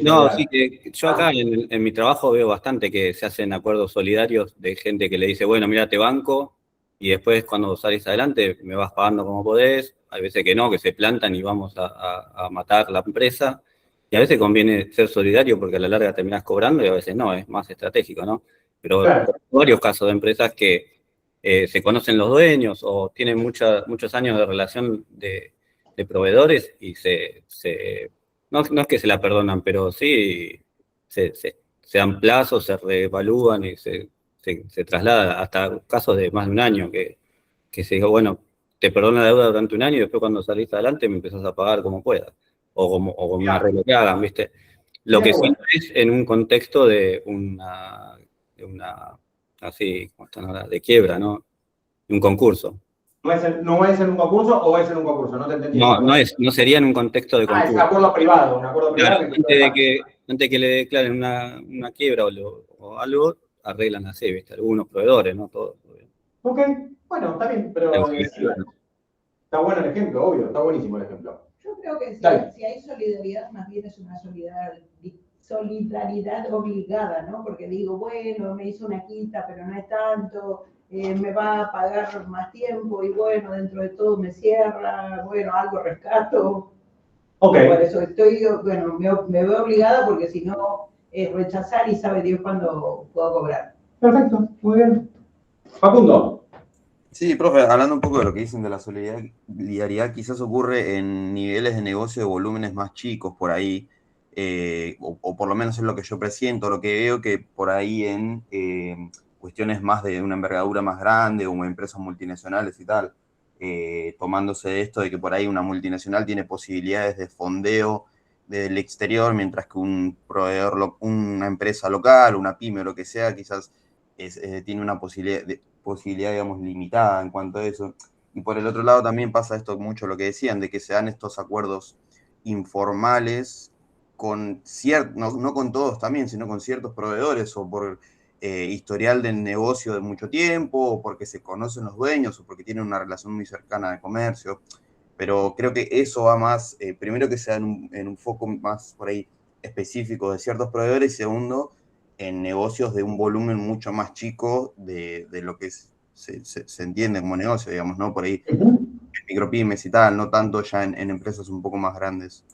No, sí, que yo acá en mi trabajo veo bastante que se hacen acuerdos solidarios de gente que le dice, bueno, mira, te banco, y después cuando salís adelante me vas pagando como podés. Hay veces que no, que se plantan y vamos a matar la empresa. Y a veces conviene ser solidario porque a la larga terminás cobrando y a veces no, es más estratégico, ¿no? Pero Claro. varios casos de empresas que se conocen los dueños o tienen muchos años de relación de proveedores y no es que se la perdonan, pero sí se dan plazos, se reevalúan y se traslada hasta casos de más de un año que se diga, bueno, te perdono la deuda durante un año y después cuando salís adelante me empezás a pagar como puedas o como un arreglo que hagan, ¿viste? Lo que sí es en un contexto de una así, como están ahora, de quiebra, ¿no? Un concurso. ¿No es en un concurso o es en un concurso? No te entendí. No sería en un contexto de concurso. Es un acuerdo privado, Claro, antes de que le declaren una quiebra o algo, arreglan así, ¿viste? Algunos proveedores, no todos. Ok, bueno, está bien, pero está bueno el ejemplo, obvio, está buenísimo el ejemplo. Yo creo que si hay solidaridad, más bien es una solidaridad obligada, ¿no? Porque digo, bueno, me hizo una quita, pero no es tanto, me va a pagar más tiempo y bueno, dentro de todo me cierra, bueno, algo rescato. Ok. Por eso bueno, me veo obligada porque si no, rechazar y sabe Dios cuándo puedo cobrar. Perfecto, muy bien. Facundo. Sí, profe, hablando un poco de lo que dicen de la solidaridad, quizás ocurre en niveles de negocio de volúmenes más chicos por ahí, o por lo menos es lo que yo presiento, lo que veo que por ahí en cuestiones más de una envergadura más grande o empresas multinacionales y tal, tomándose de esto de que por ahí una multinacional tiene posibilidades de fondeo del exterior, mientras que un proveedor, una empresa local, una pyme o lo que sea, quizás tiene una posibilidad, digamos, limitada en cuanto a eso. Y por el otro lado también pasa esto mucho lo que decían, de que se dan estos acuerdos informales con no con todos también, sino con ciertos proveedores o por historial del negocio de mucho tiempo, o porque se conocen los dueños, o porque tienen una relación muy cercana de comercio. Pero creo que eso va más, primero que sea en un foco más por ahí específico de ciertos proveedores, y segundo, en negocios de un volumen mucho más chico de lo que se entiende como negocio, digamos, ¿no? Por ahí, en micropymes y tal, no tanto ya en empresas un poco más grandes.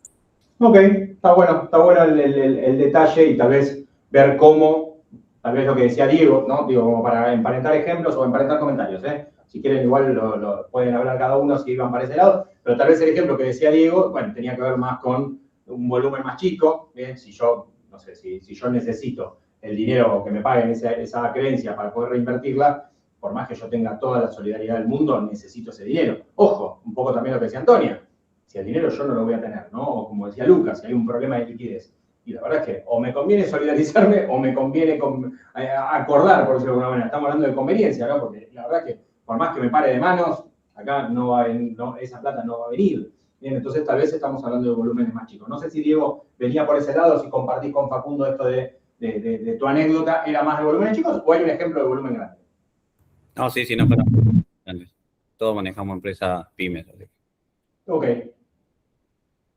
Ok, está bueno el detalle y tal vez ver cómo, tal vez lo que decía Diego, ¿no? Digo, como para emparentar ejemplos o emparentar comentarios, ¿eh? Si quieren igual lo pueden hablar cada uno si van para ese lado, pero tal vez el ejemplo que decía Diego, bueno, tenía que ver más con un volumen más chico, ¿bien? Si yo, no sé, si yo necesito el dinero que me paguen esa creencia para poder reinvertirla, por más que yo tenga toda la solidaridad del mundo, necesito ese dinero. Ojo, un poco también lo que decía Antonia, si el dinero yo no lo voy a tener, ¿no? O como decía Lucas, si hay un problema de liquidez. Y la verdad es que o me conviene solidarizarme o me conviene acordar, por decirlo de alguna manera. Estamos hablando de conveniencia, ¿no? Porque la verdad es que por más que me pare de manos, acá esa plata no va a venir. Bien, entonces tal vez estamos hablando de volúmenes más chicos. No sé si Diego venía por ese lado, si compartís con Facundo esto de tu anécdota, ¿era más de volúmenes chicos o hay un ejemplo de volumen grande? No, sí, no, pero todos manejamos empresas pymes. Así. Ok.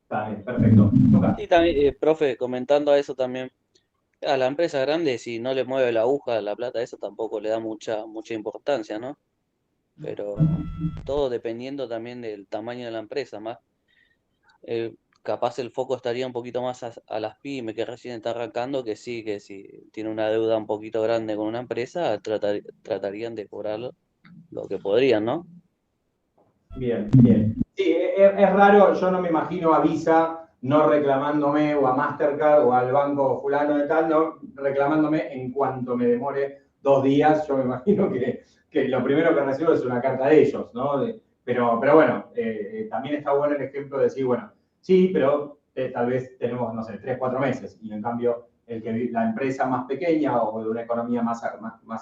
Está bien, perfecto. Sí, también, profe, comentando a eso también, a la empresa grande, si no le mueve la aguja, la plata, eso tampoco le da mucha importancia, ¿no? Pero todo dependiendo también del tamaño de la empresa, más capaz el foco estaría un poquito más a las pymes que recién está arrancando, que sí, que si tiene una deuda un poquito grande con una empresa, tratarían de cobrar lo que podrían, ¿no? Bien. Sí, es raro, yo no me imagino a Visa no reclamándome, o a Mastercard, o al banco fulano de tal, no reclamándome en cuanto me demore 2 días. Yo me imagino que lo primero que recibo es una carta de ellos, ¿no? Pero bueno, también está bueno el ejemplo de decir, bueno, sí, pero tal vez tenemos, no sé, 3, 4 meses, y en cambio la empresa más pequeña o de una economía más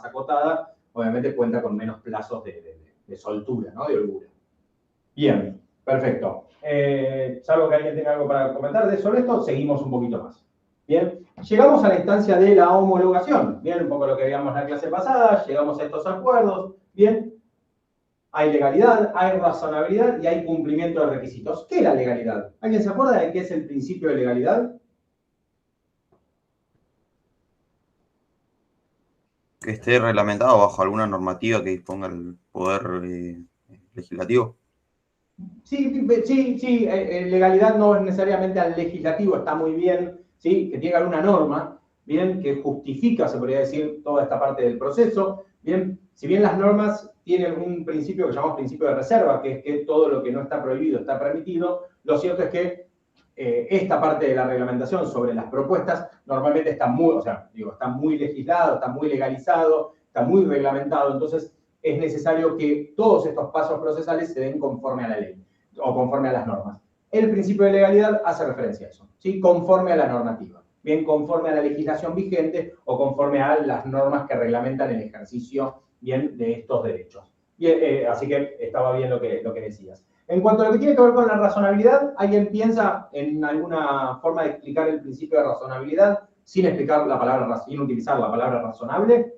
acotada, obviamente cuenta con menos plazos de soltura, ¿no? De holgura. Bien, perfecto. Salvo que alguien tenga algo para comentar sobre esto, seguimos un poquito más. Bien, llegamos a la instancia de la homologación. Bien, un poco lo que veíamos en la clase pasada, llegamos a estos acuerdos. Bien, hay legalidad, hay razonabilidad y hay cumplimiento de requisitos. ¿Qué es la legalidad? ¿Alguien se acuerda de qué es el principio de legalidad? Que esté reglamentado bajo alguna normativa que disponga el poder legislativo. Sí, legalidad no es necesariamente al legislativo, está muy bien, ¿sí? Que tenga alguna norma, bien, que justifica, se podría decir, toda esta parte del proceso. Bien, si bien las normas tienen un principio que llamamos principio de reserva, que es que todo lo que no está prohibido está permitido, lo cierto es que esta parte de la reglamentación sobre las propuestas normalmente está muy legislado, está muy legalizado, está muy reglamentado, entonces es necesario que todos estos pasos procesales se den conforme a la ley o conforme a las normas. El principio de legalidad hace referencia a eso, ¿sí? Conforme a la normativa, bien conforme a la legislación vigente o conforme a las normas que reglamentan el ejercicio bien de estos derechos. Bien, así que estaba bien lo que decías. En cuanto a lo que tiene que ver con la razonabilidad, ¿alguien piensa en alguna forma de explicar el principio de razonabilidad sin utilizar la palabra razonable?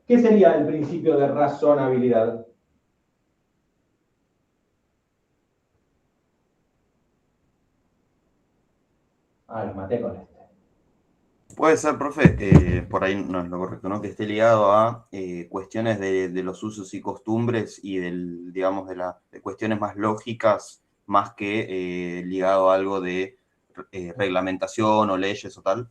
¿Qué sería el principio de razonabilidad? Los maté con este. Puede ser, profe, por ahí no es lo correcto, ¿no? Que esté ligado a cuestiones de los usos y costumbres y digamos, de cuestiones más lógicas, más que ligado a algo de reglamentación o leyes o tal.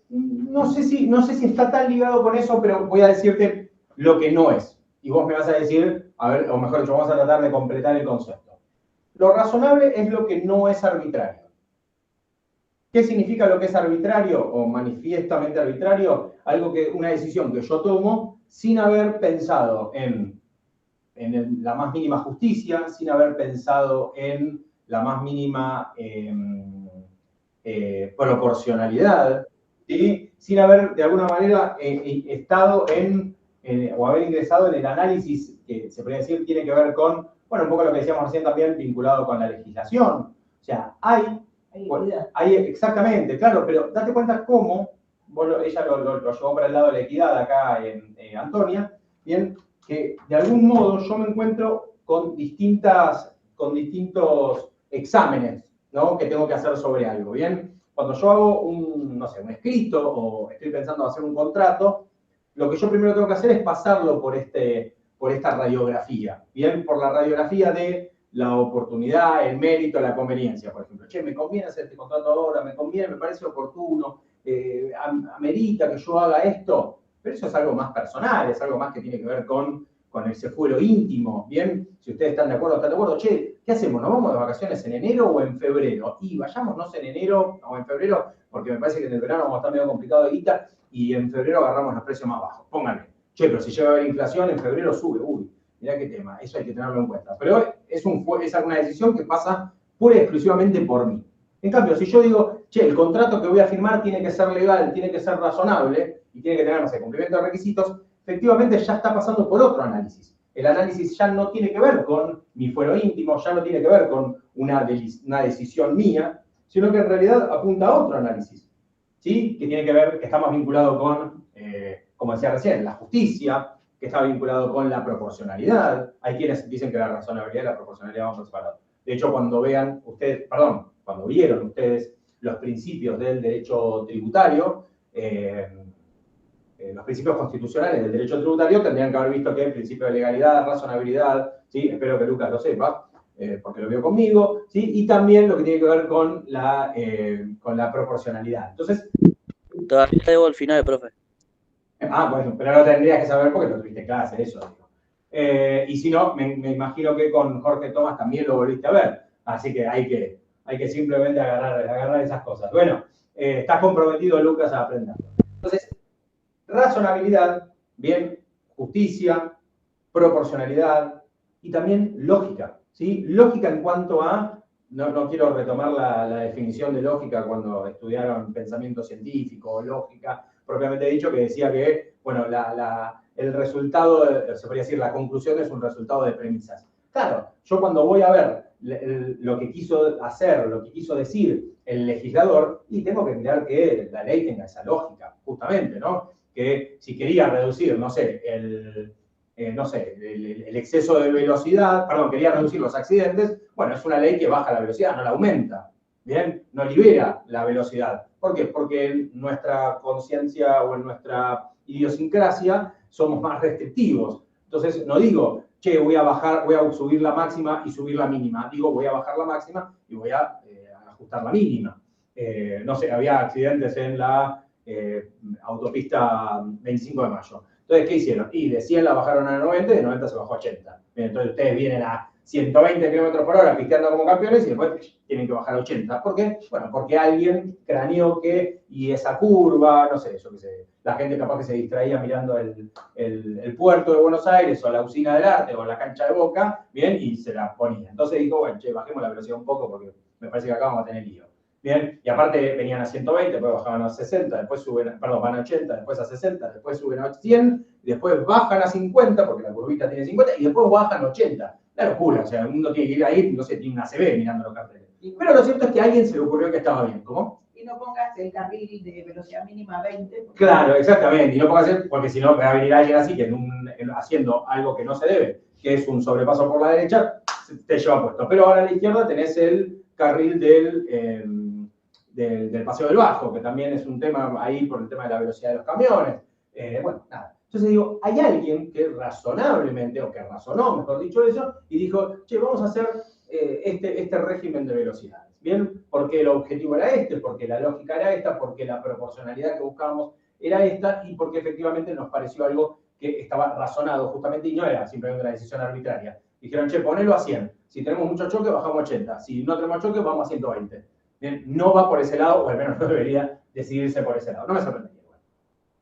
No sé si está tan ligado con eso, pero voy a decirte lo que no es. Y vos me vas a decir, a ver, o mejor dicho, vamos a tratar de completar el concepto. Lo razonable es lo que no es arbitrario. ¿Qué significa lo que es arbitrario o manifiestamente arbitrario? Una decisión que yo tomo sin haber pensado en la más mínima justicia, sin haber pensado en la más mínima proporcionalidad, ¿sí? Sin haber de alguna manera estado o haber ingresado en el análisis que se podría decir tiene que ver con, bueno, un poco lo que decíamos recién también vinculado con la legislación. O sea, exactamente, claro, pero date cuenta cómo, ella lo llevó para el lado de la equidad acá Antonia, bien, que de algún modo yo me encuentro con distintos exámenes, ¿no? Que tengo que hacer sobre algo, ¿bien? Cuando yo hago un escrito o estoy pensando hacer un contrato, lo que yo primero tengo que hacer es pasarlo por esta radiografía, ¿bien? Por la radiografía de la oportunidad, el mérito, la conveniencia, por ejemplo. Che, ¿me conviene hacer este contrato ahora? ¿Me conviene? ¿Me parece oportuno? ¿Amerita que yo haga esto? Pero eso es algo más personal, es algo más que tiene que ver con ese fuero íntimo, ¿bien? Si ustedes están de acuerdo, che, ¿qué hacemos? ¿Nos vamos de vacaciones en enero o en febrero? Y vayámonos en enero o en febrero, porque me parece que en el verano vamos a estar medio complicado de guita, y en febrero agarramos los precios más bajos. Pónganle. Che, pero si llega a haber inflación, en febrero sube. Uy, mirá qué tema, eso hay que tenerlo en cuenta. Pero es una decisión que pasa pura y exclusivamente por mí. En cambio, si yo digo, che, el contrato que voy a firmar tiene que ser legal, tiene que ser razonable, y tiene que tener, no sé, cumplimiento de requisitos, efectivamente ya está pasando por otro análisis. El análisis ya no tiene que ver con mi fuero íntimo, ya no tiene que ver con una decisión mía, sino que en realidad apunta a otro análisis, ¿sí? Que tiene que ver, que está más vinculado con, como decía recién, la justicia, que está vinculado con la proporcionalidad. Hay quienes dicen que la razonabilidad y la proporcionalidad van por separado. De hecho, cuando vieron ustedes los principios del derecho tributario, los principios constitucionales del derecho tributario tendrían que haber visto que el principio de legalidad, razonabilidad, ¿sí? Espero que Lucas lo sepa, porque lo vio conmigo, ¿sí? Y también lo que tiene que ver con la proporcionalidad. Entonces... Todavía debo el final, profe. Bueno, pero lo tendrías que saber porque lo tuviste en clase, eso digo. Y si no, me imagino que con Jorge Tomás también lo volviste a ver. Así que hay que simplemente agarrar esas cosas. Bueno, estás comprometido, Lucas, a aprender. Entonces, razonabilidad, bien, justicia, proporcionalidad y también lógica, ¿sí? Lógica en cuanto a, no quiero retomar la definición de lógica cuando estudiaron pensamiento científico o lógica, propiamente dicho, que decía que, bueno, el resultado, se podría decir, la conclusión es un resultado de premisas. Claro, yo cuando voy a ver lo que quiso hacer, lo que quiso decir el legislador, y tengo que mirar que la ley tenga esa lógica, justamente, ¿no? Que si quería reducir, no sé, el exceso de velocidad, quería reducir los accidentes, bueno, es una ley que baja la velocidad, no la aumenta, ¿bien? No libera la velocidad. ¿Por qué? Porque en nuestra conciencia o en nuestra idiosincrasia somos más restrictivos. Entonces, no digo, che, voy a subir la máxima y subir la mínima. Digo, voy a bajar la máxima y voy a ajustar la mínima. No sé, había accidentes en la autopista 25 de mayo. Entonces, ¿qué hicieron? Y de 100 la bajaron a 90 y de 90 se bajó a 80. Bien, entonces, ustedes vienen a 120 km por hora pisteando como campeones y después tienen que bajar a 80. ¿Por qué? Bueno, porque alguien craneó y esa curva, no sé, yo qué sé, la gente capaz que se distraía mirando el puerto de Buenos Aires o la usina del arte o la cancha de Boca, bien, y se la ponía. Entonces dijo, bueno, che, bajemos la velocidad un poco porque me parece que acá vamos a tener lío. Bien, y aparte venían a 120, después bajaban a 60, después van a 80, después a 60, después suben a 100, después bajan a 50, porque la curvita tiene 50, y después bajan a 80. La locura, o sea, uno tiene que ir ahí, no sé, tiene una CB mirando los carteles. Pero lo cierto es que a alguien se le ocurrió que estaba bien. ¿Cómo? Y no pongas el carril de velocidad mínima 20. Claro, exactamente. Y no pongas porque si no va a venir alguien así, que haciendo algo que no se debe, que es un sobrepaso por la derecha, te lleva puesto. Pero ahora a la izquierda tenés el carril del Paseo del Bajo, que también es un tema ahí por el tema de la velocidad de los camiones. Bueno, nada. Entonces digo, hay alguien que razonablemente, o que razonó, mejor dicho eso, y dijo, che, vamos a hacer este régimen de velocidades. ¿Bien? Porque el objetivo era porque la lógica era esta, porque la proporcionalidad que buscábamos era esta, y porque efectivamente nos pareció algo que estaba razonado justamente, y no era simplemente una decisión arbitraria. Dijeron, che, ponelo a 100. Si tenemos mucho choque, bajamos a 80. Si no tenemos choque, vamos a 120. ¿Bien? No va por ese lado, o al menos no debería decidirse por ese lado. No me sorprendería.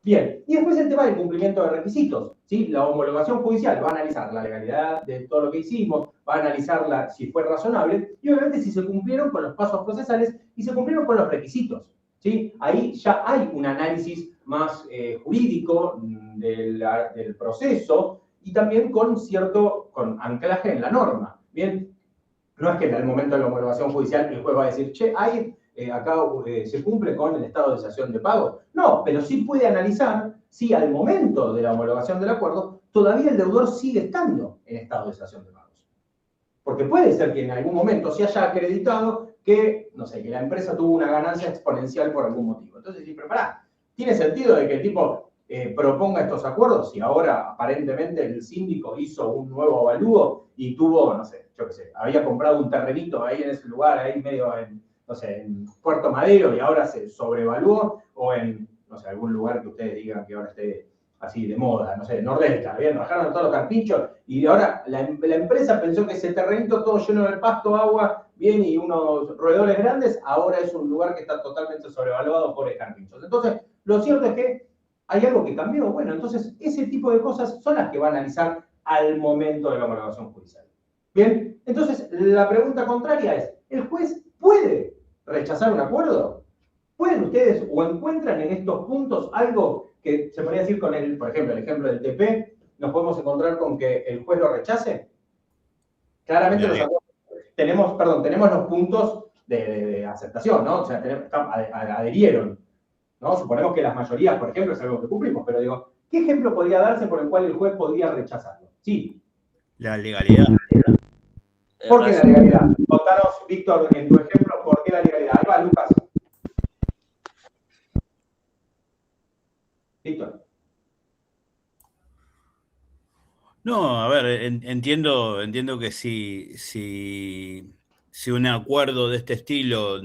Bien, y después el tema del cumplimiento de requisitos, ¿sí? La homologación judicial va a analizar la legalidad de todo lo que hicimos, va a analizar si fue razonable, y obviamente si se cumplieron con los pasos procesales y se cumplieron con los requisitos, ¿sí? Ahí ya hay un análisis más jurídico del proceso y también con anclaje en la norma, ¿bien? No es que en el momento de la homologación judicial el juez va a decir, che, acá se cumple con el estado de cesación de pago. No, pero sí puede analizar si al momento de la homologación del acuerdo todavía el deudor sigue estando en estado de cesación de pagos. Porque puede ser que en algún momento se haya acreditado que, no sé, que la empresa tuvo una ganancia exponencial por algún motivo. Entonces, sí, pero pará, ¿tiene sentido de que el tipo proponga estos acuerdos, y ahora aparentemente el síndico hizo un nuevo avalúo y tuvo, no sé, yo qué sé, había comprado un terrenito ahí en ese lugar, ahí medio en, no sé, en Puerto Madero, y ahora se sobrevaluó, o en, no sé, algún lugar que ustedes digan que ahora esté así de moda, no sé, Nordelta, bien, rajaron todos los carpinchos, y ahora la empresa pensó que ese terrenito todo lleno de pasto, agua, bien, y unos roedores grandes, ahora es un lugar que está totalmente sobrevaluado por carpinchos. Entonces, lo cierto es que hay algo que cambió. Bueno, entonces ese tipo de cosas son las que va a analizar al momento de la homologación judicial. Bien, entonces la pregunta contraria es, ¿el juez puede rechazar un acuerdo? ¿Pueden ustedes o encuentran en estos puntos algo que se podría decir con el, por ejemplo, el ejemplo del TP, nos podemos encontrar con que el juez lo rechace? Claramente los acuerdos, tenemos los puntos de aceptación, ¿no? O sea, adherieron, ¿no? Suponemos que las mayorías, por ejemplo, es algo que cumplimos, pero digo, ¿qué ejemplo podría darse por el cual el juez podría rechazarlo? Sí. La legalidad. ¿Por qué la legalidad? Contanos, Víctor, en tu ejemplo, ¿por qué la legalidad? Ahí va, Lucas. Víctor. No, a ver, entiendo que si un acuerdo de este estilo,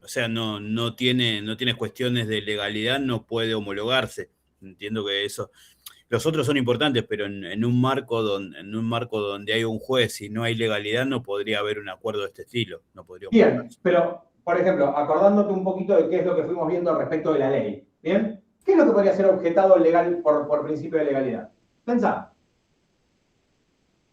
o sea, no tiene cuestiones de legalidad, no puede homologarse. Entiendo que eso. Los otros son importantes, pero en un marco donde hay un juez y no hay legalidad, no podría haber un acuerdo de este estilo. No podría Bien, pero, por ejemplo, acordándote un poquito de qué es lo que fuimos viendo respecto de la ley, ¿bien? ¿Qué es lo que podría ser objetado legal por principio de legalidad? Pensá.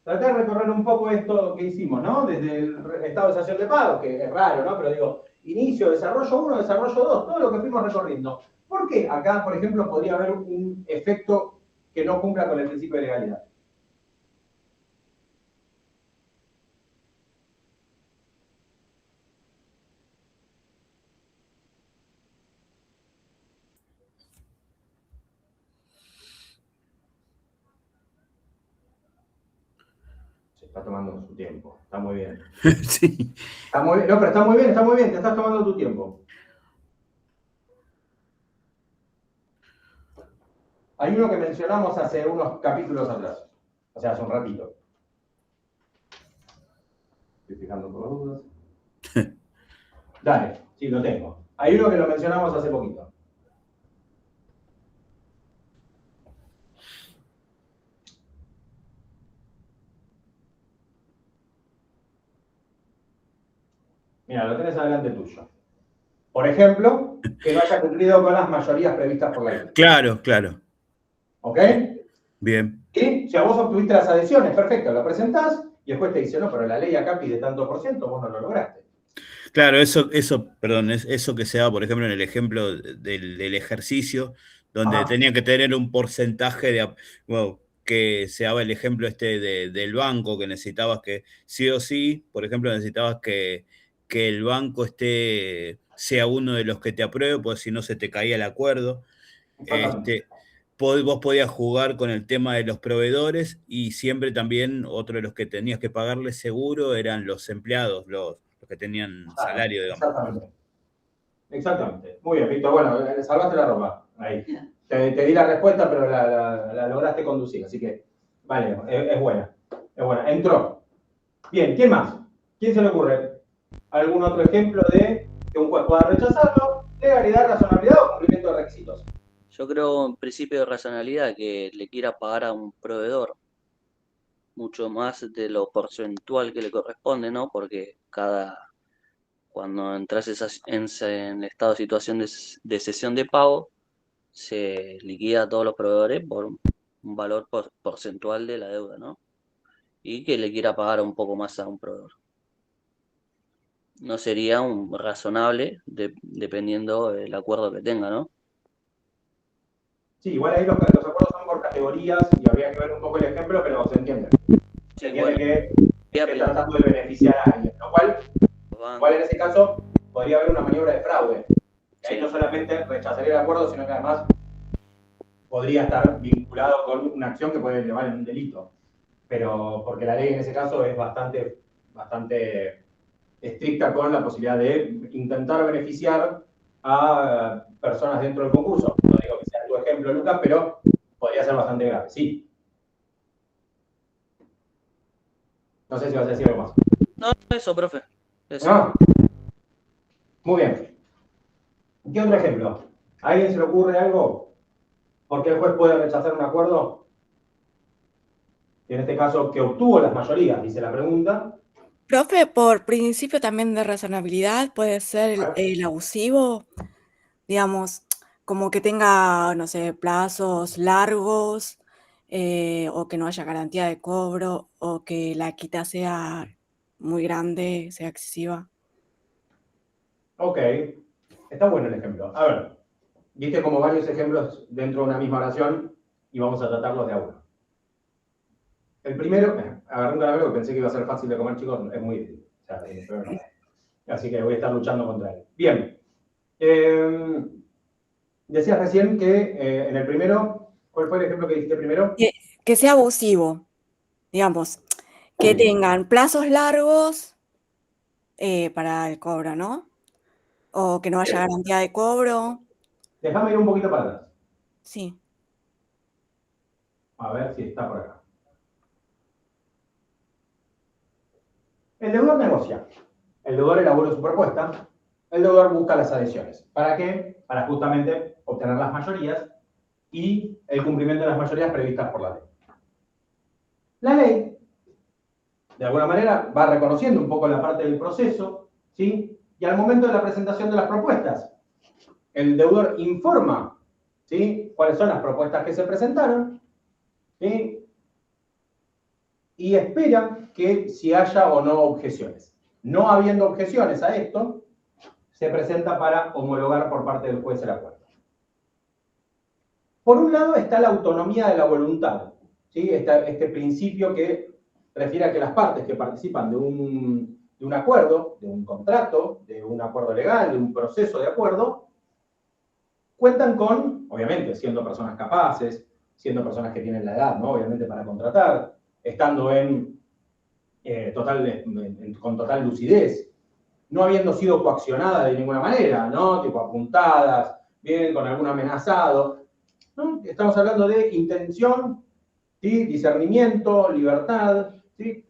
Tratar de recorrer un poco esto que hicimos, ¿no? Desde el estado de sanción de pago, que es raro, ¿no? Pero digo, inicio, desarrollo 1, desarrollo 2, todo lo que fuimos recorriendo. ¿Por qué acá, por ejemplo, podría haber un efecto que no cumpla con el principio de legalidad? Se está tomando su tiempo, está muy bien. Sí. Está muy bien, no, pero está muy bien, te estás tomando tu tiempo. Hay uno que mencionamos hace unos capítulos atrás, o sea, hace un ratito. Estoy fijando por las dudas. Dale, sí, lo tengo. Hay uno que lo mencionamos hace poquito. Mira, lo tenés adelante tuyo. Por ejemplo, que no haya cumplido con las mayorías previstas por la ley. Claro. ¿Ok? Bien. Y si a vos obtuviste las adhesiones, perfecto, lo presentás y el juez te dice, no, pero la ley acá pide tanto por ciento, vos no lo lograste. Claro, eso que se da, por ejemplo, en el ejemplo del ejercicio, donde tenía que tener un porcentaje de, bueno, que se daba el ejemplo del banco, que necesitabas que sí o sí, por ejemplo, necesitabas que el banco sea uno de los que te apruebe, porque si no se te caía el acuerdo. Vos podías jugar con el tema de los proveedores y siempre también otro de los que tenías que pagarle seguro eran los empleados, los que tenían salario, digamos. Exactamente. Muy bien, Víctor. Bueno, salvaste la ropa. Ahí. Te di la respuesta, pero la lograste conducir. Así que, vale, es buena. Es buena. Entró. Bien, ¿quién más? ¿Quién se le ocurre? ¿Algún otro ejemplo de que un juez pueda rechazarlo? Legalidad, razonabilidad o cumplimiento de requisitos. Yo creo en principio de racionalidad que le quiera pagar a un proveedor mucho más de lo porcentual que le corresponde, ¿no? Porque cuando entras en estado de situación de cesión de pago, se liquida a todos los proveedores por un valor porcentual de la deuda, ¿no? Y que le quiera pagar un poco más a un proveedor. No sería un razonable dependiendo del acuerdo que tenga, ¿no? Sí, igual ahí los acuerdos son por categorías y habría que ver un poco el ejemplo, pero se entiende. Se entiende que está tratando de beneficiar a alguien, lo cual en ese caso podría haber una maniobra de fraude. Que ahí no solamente rechazaría el acuerdo, sino que además podría estar vinculado con una acción que puede llevar en un delito. Pero porque la ley en ese caso es bastante estricta con la posibilidad de intentar beneficiar a personas dentro del concurso. No digo que sea tu ejemplo, ejemplo, Lucas, pero podría ser bastante grave, sí. No sé si vas a decir algo más. No, eso, profe. Eso. ¿No? Muy bien. ¿Qué otro ejemplo? ¿A alguien se le ocurre algo? ¿Por qué el juez puede rechazar un acuerdo? En este caso, que obtuvo las mayorías, dice la pregunta. Profe, por principio también de razonabilidad puede ser el abusivo, digamos, como que tenga, no sé, plazos largos, o que no haya garantía de cobro, o que la quita sea muy grande, sea excesiva. Ok, está bueno el ejemplo. A ver, viste como varios ejemplos dentro de una misma oración y vamos a tratarlos de a uno. El primero, agarré un caramelo que pensé que iba a ser fácil de comer, chicos, es muy difícil. O sea, pero no. Así que voy a estar luchando contra él. Bien. Decías recién que en el primero, ¿cuál fue el ejemplo que dijiste primero? Que sea abusivo, digamos, que tengan plazos largos para el cobro, ¿no? O que no haya garantía de cobro. Déjame ir un poquito para atrás. Sí. A ver si está por acá. El deudor negocia. El deudor elabora su propuesta. El deudor busca las adhesiones. ¿Para qué? Para justamente obtener las mayorías y el cumplimiento de las mayorías previstas por la ley. La ley, de alguna manera, va reconociendo un poco la parte del proceso, ¿sí? Y al momento de la presentación de las propuestas, el deudor informa, ¿sí?, cuáles son las propuestas que se presentaron, ¿sí?, y espera que si haya o no objeciones. No habiendo objeciones a esto, se presenta para homologar por parte del juez el acuerdo. Por un lado está la autonomía de la voluntad, ¿sí? Este principio que refiere a que las partes que participan de un acuerdo, de un contrato, de un acuerdo legal, de un proceso de acuerdo, cuentan con, obviamente, siendo personas capaces, siendo personas que tienen la edad, ¿no?, obviamente, para contratar, estando con total lucidez, no habiendo sido coaccionada de ninguna manera, ¿no?, tipo apuntadas, bien, con algún amenazado, ¿no? Estamos hablando de intención, ¿sí?, discernimiento, libertad, ¿sí?,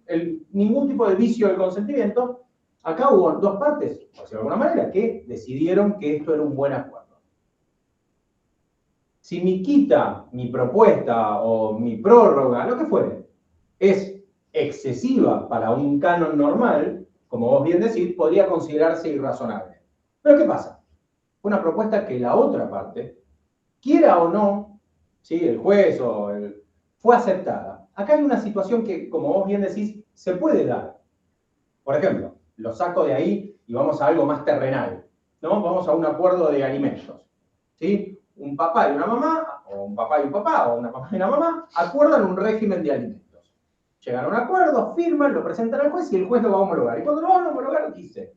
ningún tipo de vicio del consentimiento. Acá hubo dos partes, por decirlo de alguna manera, que decidieron que esto era un buen acuerdo. Si mi quita, mi propuesta o mi prórroga, lo que fuere, es excesiva para un canon normal, como vos bien decís, podría considerarse irrazonable. Pero ¿qué pasa? Una propuesta que la otra parte, quiera o no, ¿sí?, el juez fue aceptada. Acá hay una situación que, como vos bien decís, se puede dar. Por ejemplo, lo saco de ahí y vamos a algo más terrenal, ¿no? Vamos a un acuerdo de alimentos, ¿sí? Un papá y una mamá, o un papá y un papá, o una mamá y una mamá, acuerdan un régimen de alimentos. Llegan a un acuerdo, firman, lo presentan al juez y el juez lo va a homologar. Y cuando lo va a homologar, dice: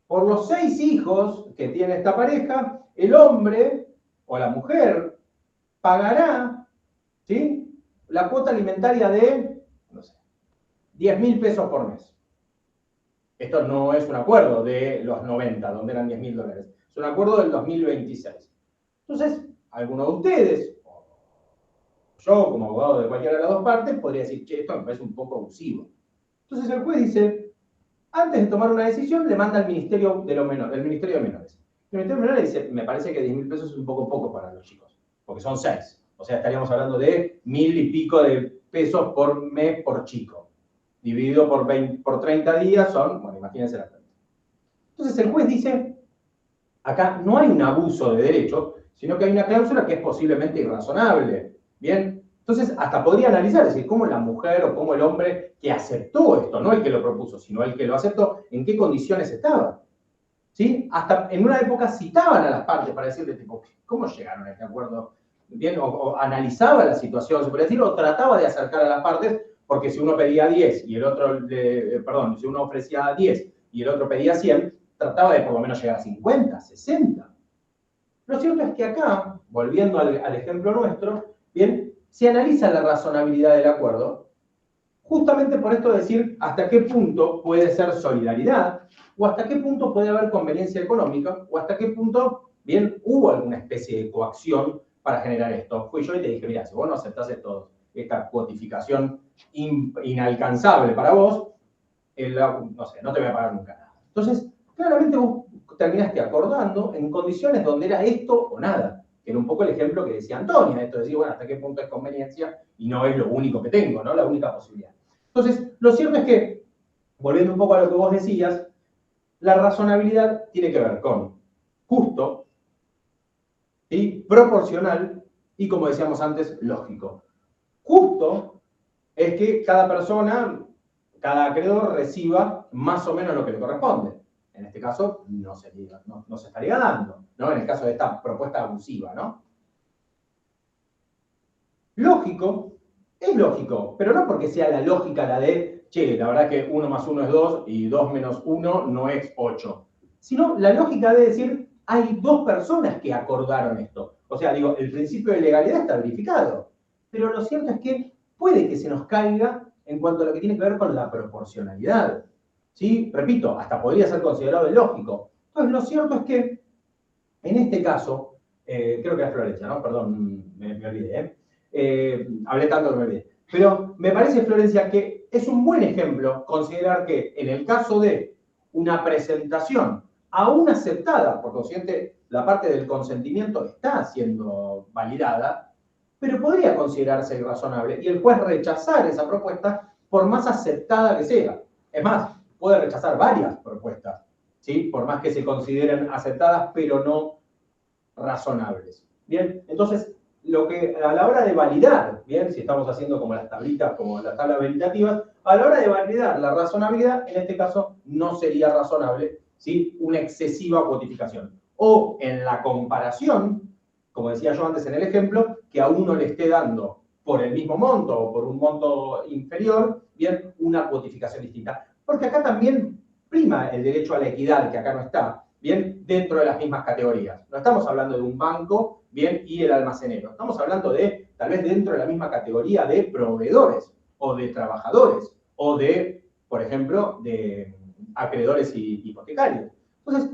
por los 6 hijos que tiene esta pareja, el hombre o la mujer pagará, ¿sí?, la cuota alimentaria de, no sé, 10.000 pesos por mes. Esto no es un acuerdo de los 90, donde eran $10.000. Es un acuerdo del 2026. Entonces, alguno de ustedes, o yo como abogado de cualquiera de las dos partes, podría decir: che, esto me parece un poco abusivo. Entonces el juez dice: antes de tomar una decisión, le manda al Ministerio de Menores. El Ministerio de Menores dice: me parece que 10.000 pesos es un poco poco para los chicos, porque son 6. O sea, estaríamos hablando de 1.000 y pico de pesos por mes por chico. Dividido por 30 días son, bueno, imagínense la cuenta. Entonces el juez dice: acá no hay un abuso de derecho, sino que hay una cláusula que es posiblemente irrazonable. ¿Bien? Entonces, hasta podría analizar, es decir, cómo la mujer o cómo el hombre que aceptó esto, no el que lo propuso, sino el que lo aceptó, en qué condiciones estaba. ¿Sí? Hasta en una época citaban a las partes para decirle, tipo, ¿cómo llegaron a este acuerdo? ¿Bien? O analizaba la situación, se podría decir, o trataba de acercar a las partes, porque si uno pedía 10 y el otro, si uno ofrecía 10 y el otro pedía 100, trataba de por lo menos llegar a 50, 60. Lo cierto es que acá, volviendo al ejemplo nuestro, bien, se analiza la razonabilidad del acuerdo, justamente por esto de decir hasta qué punto puede ser solidaridad, o hasta qué punto puede haber conveniencia económica, o hasta qué punto bien, hubo alguna especie de coacción para generar esto. Fui yo y te dije, mira, si vos no aceptás esta cuotificación inalcanzable para vos, no sé, no te voy a pagar nunca nada. Entonces, claramente vos terminaste acordando en condiciones donde era esto o nada. Que era un poco el ejemplo que decía Antonia, esto de decir, bueno, hasta qué punto es conveniencia y no es lo único que tengo, ¿no? La única posibilidad. Entonces, lo cierto es que, volviendo un poco a lo que vos decías, la razonabilidad tiene que ver con justo, ¿sí? Proporcional y, como decíamos antes, lógico. Justo es que cada persona, cada acreedor reciba más o menos lo que le corresponde. En este caso, no se estaría dando, ¿no? En el caso de esta propuesta abusiva, ¿no? Lógico, es lógico, pero no porque sea la lógica la de, che, la verdad que 1 más 1 es 2 y 2 menos 1 no es 8. Sino la lógica de decir, hay dos personas que acordaron esto. O sea, digo, el principio de legalidad está verificado. Pero lo cierto es que puede que se nos caiga en cuanto a lo que tiene que ver con la proporcionalidad. ¿Sí? Repito, hasta podría ser considerado ilógico. Entonces, lo cierto es que, en este caso, creo que era Florencia, ¿no? Perdón, me olvidé, hablé tanto que me olvidé. Pero me parece, Florencia, que es un buen ejemplo considerar que en el caso de una presentación aún aceptada, por consiguiente, la parte del consentimiento está siendo validada, pero podría considerarse irrazonable y el juez rechazar esa propuesta por más aceptada que sea. Es más, puede rechazar varias propuestas, ¿sí? Por más que se consideren aceptadas, pero no razonables. Bien, entonces, lo que a la hora de validar, bien, si estamos haciendo como las tablitas, como las tablas validativas, a la hora de validar la razonabilidad, en este caso no sería razonable, ¿sí? Una excesiva cuotificación. O en la comparación, como decía yo antes en el ejemplo, que a uno le esté dando por el mismo monto o por un monto inferior, bien, una cuotificación distinta. Porque acá también prima el derecho a la equidad, que acá no está, bien, dentro de las mismas categorías. No estamos hablando de un banco, bien, y el almacenero. Estamos hablando de, tal vez dentro de la misma categoría de proveedores, o de trabajadores, o de, por ejemplo, de acreedores y hipotecarios. Entonces,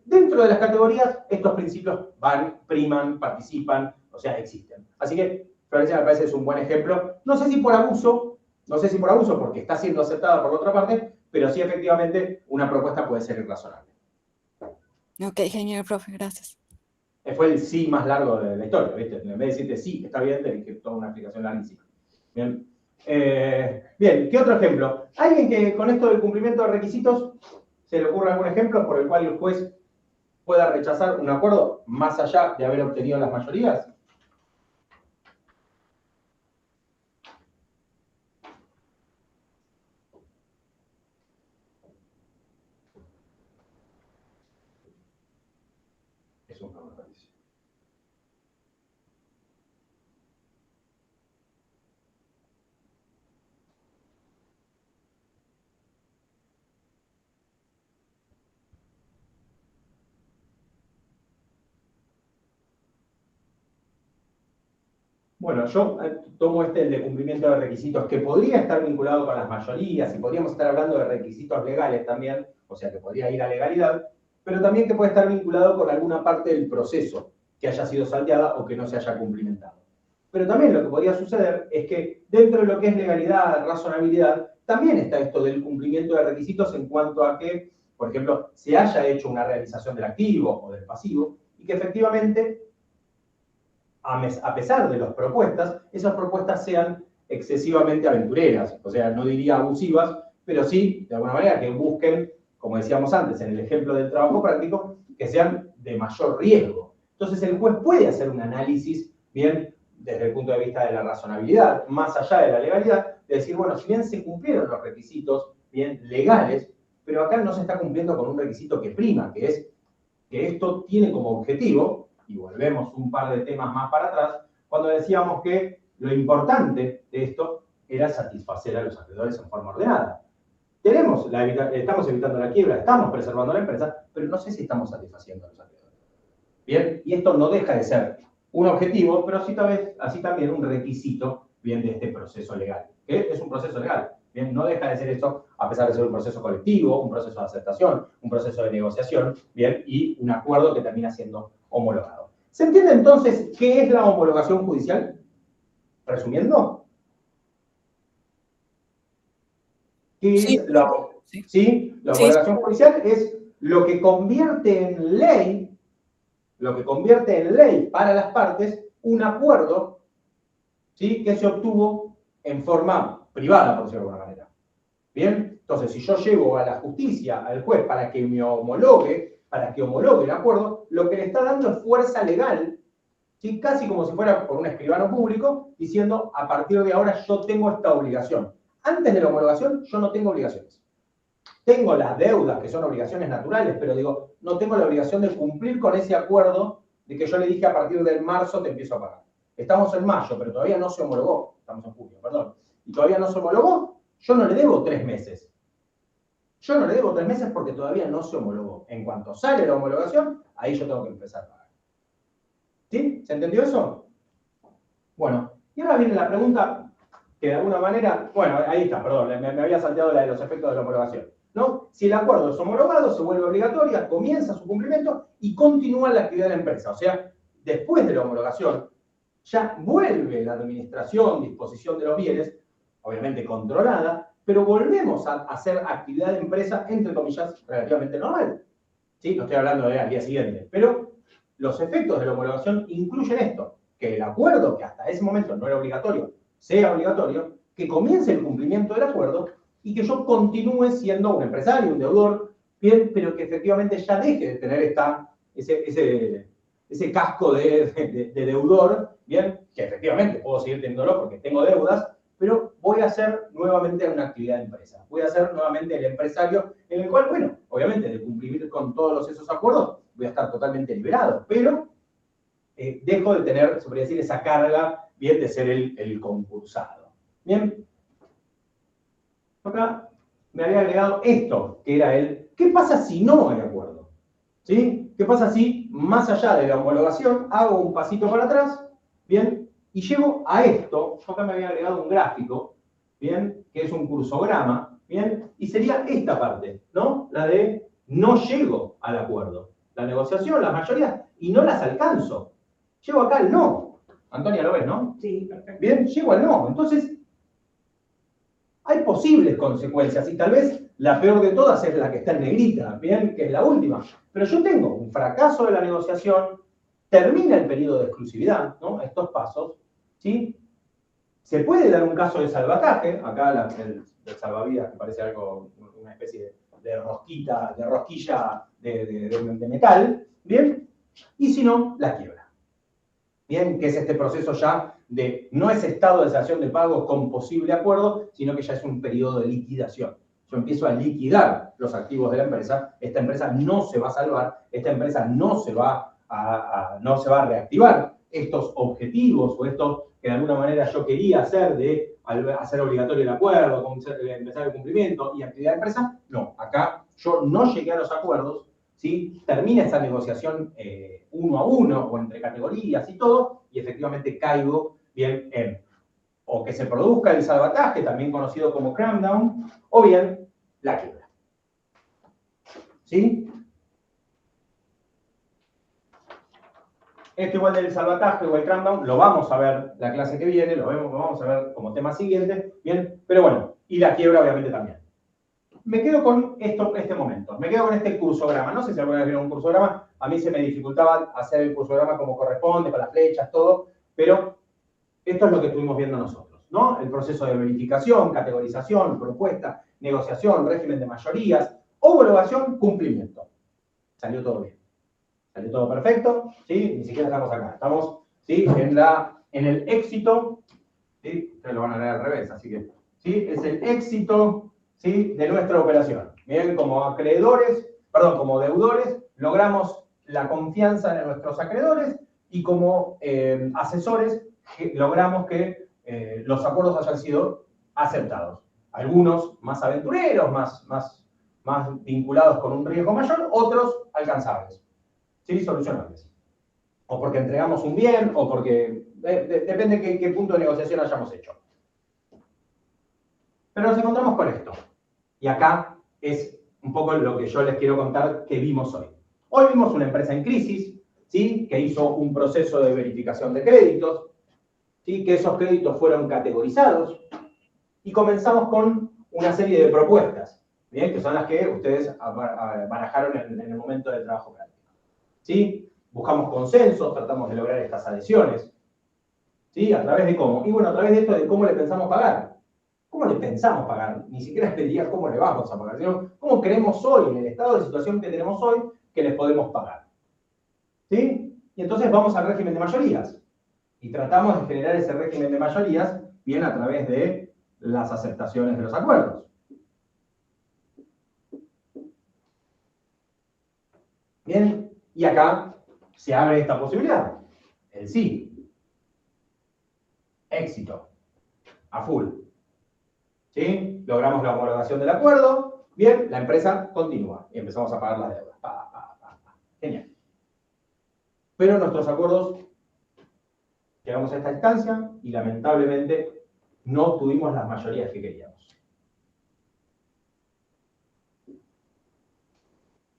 dentro de las categorías, estos principios van, priman, participan, o sea, existen. Así que, Florencia me parece que es un buen ejemplo. No sé si por abuso, porque está siendo aceptada por otra parte, pero sí efectivamente una propuesta puede ser irrazonable. Ok, genial, profe, gracias. Fue el sí más largo de la historia, ¿viste? En vez de decirte sí, está bien, te dije toda una explicación larguísima. Bien. Bien, ¿qué otro ejemplo? ¿Alguien que con esto del cumplimiento de requisitos se le ocurre algún ejemplo por el cual el juez pueda rechazar un acuerdo más allá de haber obtenido las mayorías? Es un caso. Bueno, yo tomo el de cumplimiento de requisitos, que podría estar vinculado con las mayorías, y podríamos estar hablando de requisitos legales también, o sea, que podría ir a legalidad, pero también que puede estar vinculado con alguna parte del proceso que haya sido salteada o que no se haya cumplimentado. Pero también lo que podría suceder es que dentro de lo que es legalidad, razonabilidad, también está esto del cumplimiento de requisitos en cuanto a que, por ejemplo, se haya hecho una realización del activo o del pasivo, y que efectivamente, a pesar de las propuestas, esas propuestas sean excesivamente aventureras, o sea, no diría abusivas, pero sí, de alguna manera, que busquen, como decíamos antes, en el ejemplo del trabajo práctico, que sean de mayor riesgo. Entonces el juez puede hacer un análisis, bien, desde el punto de vista de la razonabilidad, más allá de la legalidad, de decir, bueno, si bien se cumplieron los requisitos, bien, legales, pero acá no se está cumpliendo con un requisito que prima, que es que esto tiene como objetivo, y volvemos un par de temas más para atrás, cuando decíamos que lo importante de esto era satisfacer a los acreedores en forma ordenada. Estamos evitando la quiebra, estamos preservando la empresa, pero no sé si estamos satisfaciendo a los acreedores. Bien, y esto no deja de ser un objetivo, pero sí, tal vez, así también un requisito, bien, de este proceso legal, que es un proceso legal. Bien, no deja de ser esto, a pesar de ser un proceso colectivo, un proceso de aceptación, un proceso de negociación, bien, y un acuerdo que termina siendo homologado. ¿Se entiende entonces qué es la homologación judicial? Resumiendo. ¿Qué Sí, es la, sí. ¿sí? La Sí, homologación judicial es lo que convierte en ley, para las partes un acuerdo, ¿sí? Que se obtuvo en forma privada, por decirlo de alguna manera. Bien, entonces si yo llevo a la justicia, al juez, para que me homologue, el acuerdo, lo que le está dando es fuerza legal, ¿sí? Casi como si fuera por un escribano público, diciendo a partir de ahora yo tengo esta obligación. Antes de la homologación yo no tengo obligaciones. Tengo las deudas, que son obligaciones naturales, pero digo, no tengo la obligación de cumplir con ese acuerdo de que yo le dije a partir del marzo te empiezo a pagar. Estamos en mayo, pero todavía no se homologó. Estamos en junio, perdón. Y todavía no se homologó, yo no le debo 3 meses. Yo no le debo 3 meses porque todavía no se homologó. En cuanto sale la homologación, ahí yo tengo que empezar a pagar. ¿Sí? ¿Se entendió eso? Bueno, y ahora viene la pregunta que de alguna manera, bueno, ahí está, perdón, me había salteado la de los efectos de la homologación. ¿No? Si el acuerdo es homologado, se vuelve obligatoria, comienza su cumplimiento y continúa la actividad de la empresa. O sea, después de la homologación, ya vuelve la administración, disposición de los bienes, obviamente controlada, pero volvemos a hacer actividad de empresa, entre comillas, relativamente normal. ¿Sí? No estoy hablando de al día siguiente, pero los efectos de la homologación incluyen esto, que el acuerdo, que hasta ese momento no era obligatorio, sea obligatorio, que comience el cumplimiento del acuerdo y que yo continúe siendo un empresario, un deudor, bien, pero que efectivamente ya deje de tener ese casco de deudor, bien, que efectivamente puedo seguir teniéndolo porque tengo deudas, pero voy a hacer nuevamente una actividad de empresa. Voy a ser nuevamente el empresario en el cual, bueno, obviamente de cumplir con todos esos acuerdos voy a estar totalmente liberado, pero dejo de tener, se podría decir, esa carga, bien, de ser el concursado. Bien. Acá me había agregado esto, que era ¿qué pasa si no hay acuerdo? ¿Sí? ¿Qué pasa si, más allá de la homologación, hago un pasito para atrás, bien, y llego a esto? Yo acá me había agregado un gráfico, bien, que es un cursograma, bien, y sería esta parte, ¿no? La de no llego al acuerdo. La negociación, las mayorías, y no las alcanzo. Llego acá al no. Antonia, ¿lo ves, no? Sí, perfecto. Bien, llego al no. Entonces, hay posibles consecuencias, y tal vez la peor de todas es la que está en negrita, ¿bien? Que es la última. Pero yo tengo un fracaso de la negociación, termina el periodo de exclusividad, ¿no? Estos pasos, ¿sí? Se puede dar un caso de salvataje, acá el salvavidas, que parece algo, una especie de rosquilla de metal, ¿bien? Y si no, la quiebra. Bien, que es este proceso ya de, no es estado de cesación de pagos con posible acuerdo, sino que ya es un periodo de liquidación. Yo empiezo a liquidar los activos de la empresa, esta empresa no se va a salvar, esta empresa no se va a reactivar. Estos objetivos o estos que de alguna manera yo quería hacer de hacer obligatorio el acuerdo, empezar el cumplimiento y actividad de empresa, no, acá yo no llegué a los acuerdos, ¿sí? Termina esa negociación uno a uno o entre categorías y todo, y efectivamente caigo bien en o que se produzca el salvataje, también conocido como cramdown, o bien la quiebra. ¿Sí? Esto igual del salvataje o el cramdown lo vamos a ver la clase que viene, lo vamos a ver como tema siguiente, bien, pero bueno, y la quiebra obviamente también. Me quedo con este momento, me quedo con este cursograma. No sé si alguna vez vieron un cursograma, a mí se me dificultaba hacer el cursograma como corresponde, con las flechas, todo, pero esto es lo que estuvimos viendo nosotros, ¿no? El proceso de verificación, categorización, propuesta, negociación, régimen de mayorías, homologación, cumplimiento. Salió todo bien. Salió todo perfecto, ¿sí? Ni siquiera estamos acá. Estamos, ¿sí? En el éxito, ¿sí? Ustedes lo van a leer al revés, así que, ¿sí? Es el éxito, ¿sí? De nuestra operación. Bien, como acreedores, perdón, como deudores, logramos la confianza de nuestros acreedores y como asesores logramos que los acuerdos hayan sido aceptados. Algunos más aventureros, más vinculados con un riesgo mayor, otros alcanzables. ¿Sí? Solucionables. O porque entregamos un bien, o porque... depende de qué punto de negociación hayamos hecho. Pero nos encontramos con esto. Y acá es un poco lo que yo les quiero contar que vimos hoy. Hoy vimos una empresa en crisis, ¿sí? Que hizo un proceso de verificación de créditos, ¿sí? Que esos créditos fueron categorizados, y comenzamos con una serie de propuestas, ¿bien? Que son las que ustedes barajaron en el momento del trabajo práctico. ¿Sí? Buscamos consensos, tratamos de lograr estas adhesiones. ¿Sí? ¿A través de cómo? Y bueno, a través de esto de cómo le pensamos pagar. ¿Cómo le pensamos pagar? Ni siquiera les diría cómo le vamos a pagar, sino cómo creemos hoy, en el estado de situación que tenemos hoy, que les podemos pagar. ¿Sí? Y entonces vamos al régimen de mayorías. Y tratamos de generar ese régimen de mayorías, bien, a través de las aceptaciones de los acuerdos. Bien, y acá se abre esta posibilidad. El sí. Éxito. A full. ¿Sí? Logramos la homologación del acuerdo. Bien, la empresa continúa. Y empezamos a pagar la deuda. Genial. Pero nuestros acuerdos, llegamos a esta instancia y lamentablemente no tuvimos las mayorías que queríamos.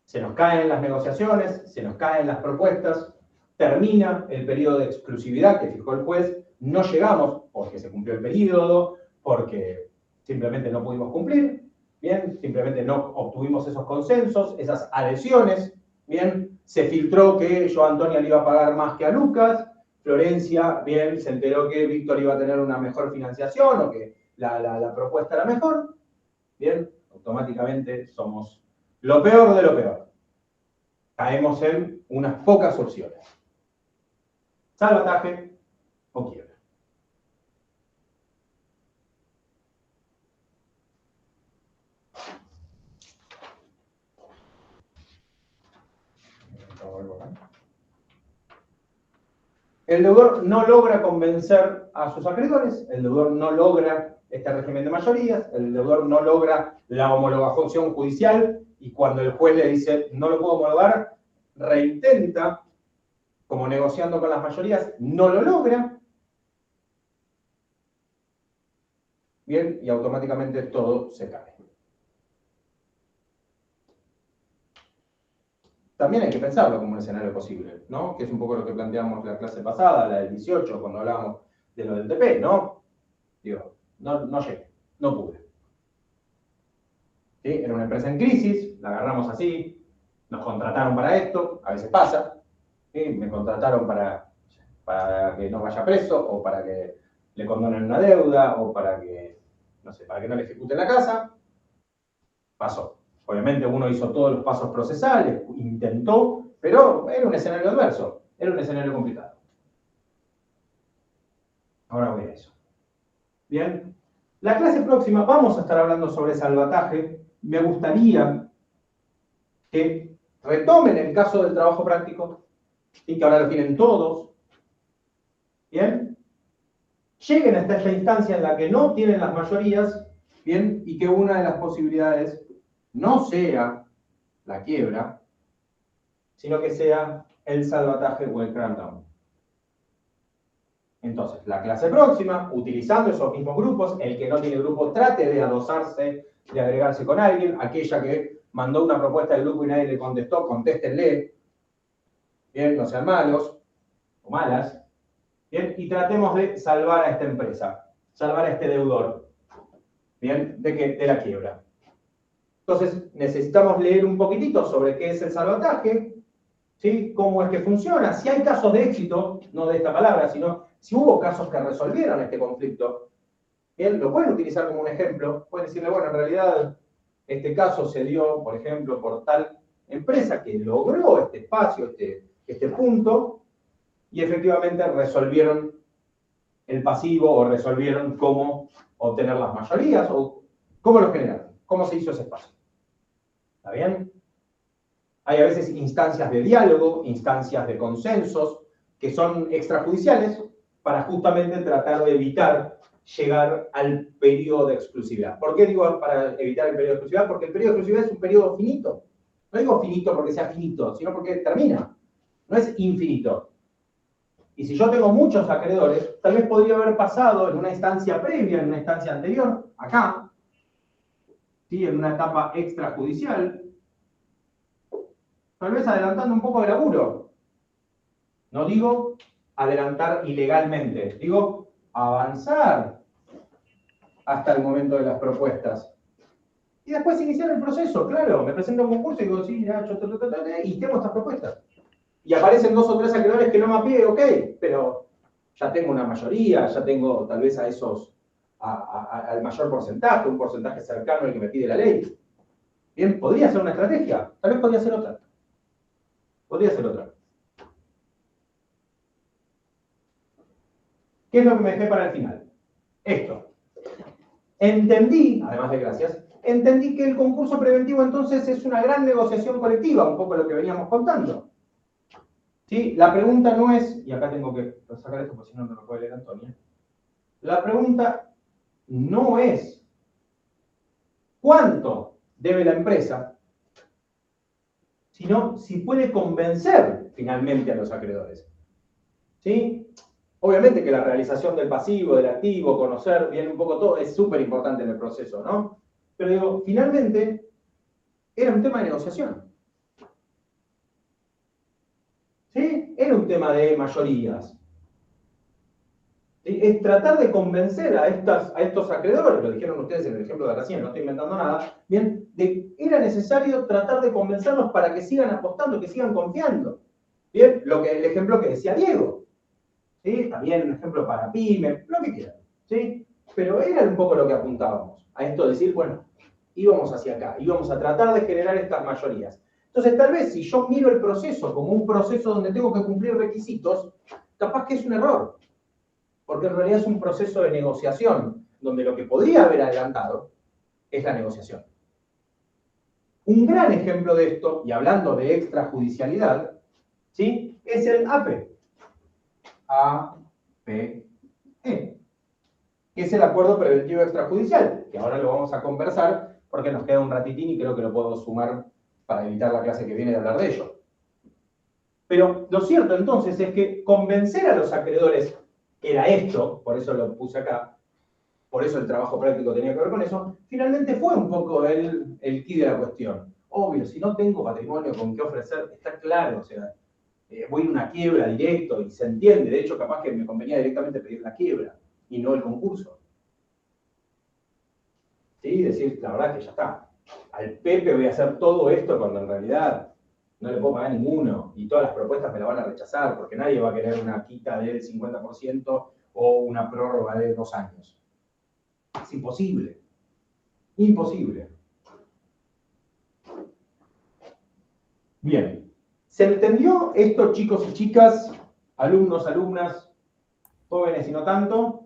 Se nos caen las negociaciones, se nos caen las propuestas, termina el periodo de exclusividad que fijó el juez, no llegamos porque se cumplió el periodo, porque simplemente no pudimos cumplir, bien, simplemente no obtuvimos esos consensos, esas adhesiones, bien, se filtró que yo a Antonia le iba a pagar más que a Lucas, Florencia, bien, se enteró que Víctor iba a tener una mejor financiación o que la propuesta era mejor, bien, automáticamente somos lo peor de lo peor. Caemos en unas pocas opciones. Salvataje o quiebra. El deudor no logra convencer a sus acreedores, el deudor no logra este régimen de mayorías, el deudor no logra la homologación judicial y cuando el juez le dice no lo puedo homologar, reintenta, como negociando con las mayorías, no lo logra. Bien, y automáticamente todo se cae. También hay que pensarlo como un escenario posible, ¿no? Que es un poco lo que planteamos la clase pasada, la del 18, cuando hablábamos de lo del TP, ¿no? Digo, no llegué, no pude. ¿Sí? Era una empresa en crisis, la agarramos así, nos contrataron para esto, a veces pasa, ¿sí? Me contrataron para que no vaya preso, o para que le condonen una deuda, o para que, no sé, para que no le ejecuten la casa. Pasó. Obviamente uno hizo todos los pasos procesales, intentó, pero era un escenario adverso, era un escenario complicado. Ahora voy a eso. Bien. La clase próxima vamos a estar hablando sobre salvataje. Me gustaría que retomen el caso del trabajo práctico y que ahora lo tienen todos. Bien. Lleguen hasta esta instancia en la que no tienen las mayorías, bien, y que una de las posibilidades no sea la quiebra, sino que sea el salvataje o el cramdown. Entonces, la clase próxima, utilizando esos mismos grupos, el que no tiene grupo trate de adosarse, de agregarse con alguien, aquella que mandó una propuesta del grupo y nadie le contestó, contéstenle, bien, no sean malos o malas, bien, y tratemos de salvar a esta empresa, salvar a este deudor, bien, de la quiebra. Entonces, necesitamos leer un poquitito sobre qué es el salvataje, ¿sí? Cómo es que funciona, si hay casos de éxito, no de esta palabra, sino si hubo casos que resolvieron este conflicto, bien, lo pueden utilizar como un ejemplo, pueden decirle, bueno, en realidad este caso se dio, por ejemplo, por tal empresa que logró este espacio, este punto, y efectivamente resolvieron el pasivo o resolvieron cómo obtener las mayorías o cómo lo generaron, cómo se hizo ese espacio. ¿Está bien? Hay a veces instancias de diálogo, instancias de consensos, que son extrajudiciales para justamente tratar de evitar llegar al periodo de exclusividad. ¿Por qué digo para evitar el periodo de exclusividad? Porque el periodo de exclusividad es un periodo finito. No digo finito porque sea finito, sino porque termina. No es infinito. Y si yo tengo muchos acreedores, tal vez podría haber pasado en una instancia previa, en una instancia anterior, acá, ¿sí? En una etapa extrajudicial, tal vez adelantando un poco de laburo. No digo adelantar ilegalmente, digo avanzar hasta el momento de las propuestas. Y después iniciar el proceso, claro. Me presento a un concurso y digo, sí, ya, y tengo estas propuestas. Y aparecen 2 o 3 acreedores que no me mapeé, ok, pero ya tengo una mayoría, ya tengo tal vez a esos, al mayor porcentaje, un porcentaje cercano al que me pide la ley. Bien, podría ser una estrategia, tal vez podría ser otra. Podría ser otra. ¿Qué es lo que me dejé para el final? Esto. Entendí, además de gracias, entendí que el concurso preventivo entonces es una gran negociación colectiva, un poco lo que veníamos contando. ¿Sí? La pregunta no es, y acá tengo que sacar esto porque si no, no lo puede leer Antonia. La pregunta no es cuánto debe la empresa, sino si puede convencer finalmente a los acreedores. ¿Sí? Obviamente que la realización del pasivo, del activo, conocer bien un poco todo, es súper importante en el proceso, ¿no? Pero digo, finalmente, era un tema de negociación. ¿Sí? Era un tema de mayorías. ¿Sí? Es tratar de convencer a estos acreedores, lo dijeron ustedes en el ejemplo de recién, no estoy inventando nada, bien, era necesario tratar de convencerlos para que sigan apostando, que sigan confiando. Bien, el ejemplo que decía Diego. ¿Sí? También un ejemplo para pyme, lo que quieran, ¿sí? Pero era un poco lo que apuntábamos, a esto de decir, bueno, íbamos hacia acá, íbamos a tratar de generar estas mayorías. Entonces, tal vez si yo miro el proceso como un proceso donde tengo que cumplir requisitos, capaz que es un error, porque en realidad es un proceso de negociación, donde lo que podría haber adelantado es la negociación. Un gran ejemplo de esto, y hablando de extrajudicialidad, ¿sí? Es el APE. APE, que es el acuerdo preventivo extrajudicial, que ahora lo vamos a conversar porque nos queda un ratitín y creo que lo puedo sumar para evitar la clase que viene de hablar de ello. Pero lo cierto entonces es que convencer a los acreedores era esto, por eso lo puse acá, por eso el trabajo práctico tenía que ver con eso, finalmente fue un poco el quid de la cuestión. Obvio, si no tengo patrimonio con qué ofrecer, está claro, o sea, voy a una quiebra directo y se entiende, de hecho capaz que me convenía directamente pedir la quiebra y no el concurso. ¿Sí? Decir, la verdad que ya está, al Pepe voy a hacer todo esto cuando en realidad no le puedo pagar ninguno y todas las propuestas me la van a rechazar porque nadie va a querer una quita del 50% o una prórroga de 2 años. Es imposible. Imposible. Bien. ¿Se entendió esto, chicos y chicas, alumnos, alumnas, jóvenes y no tanto?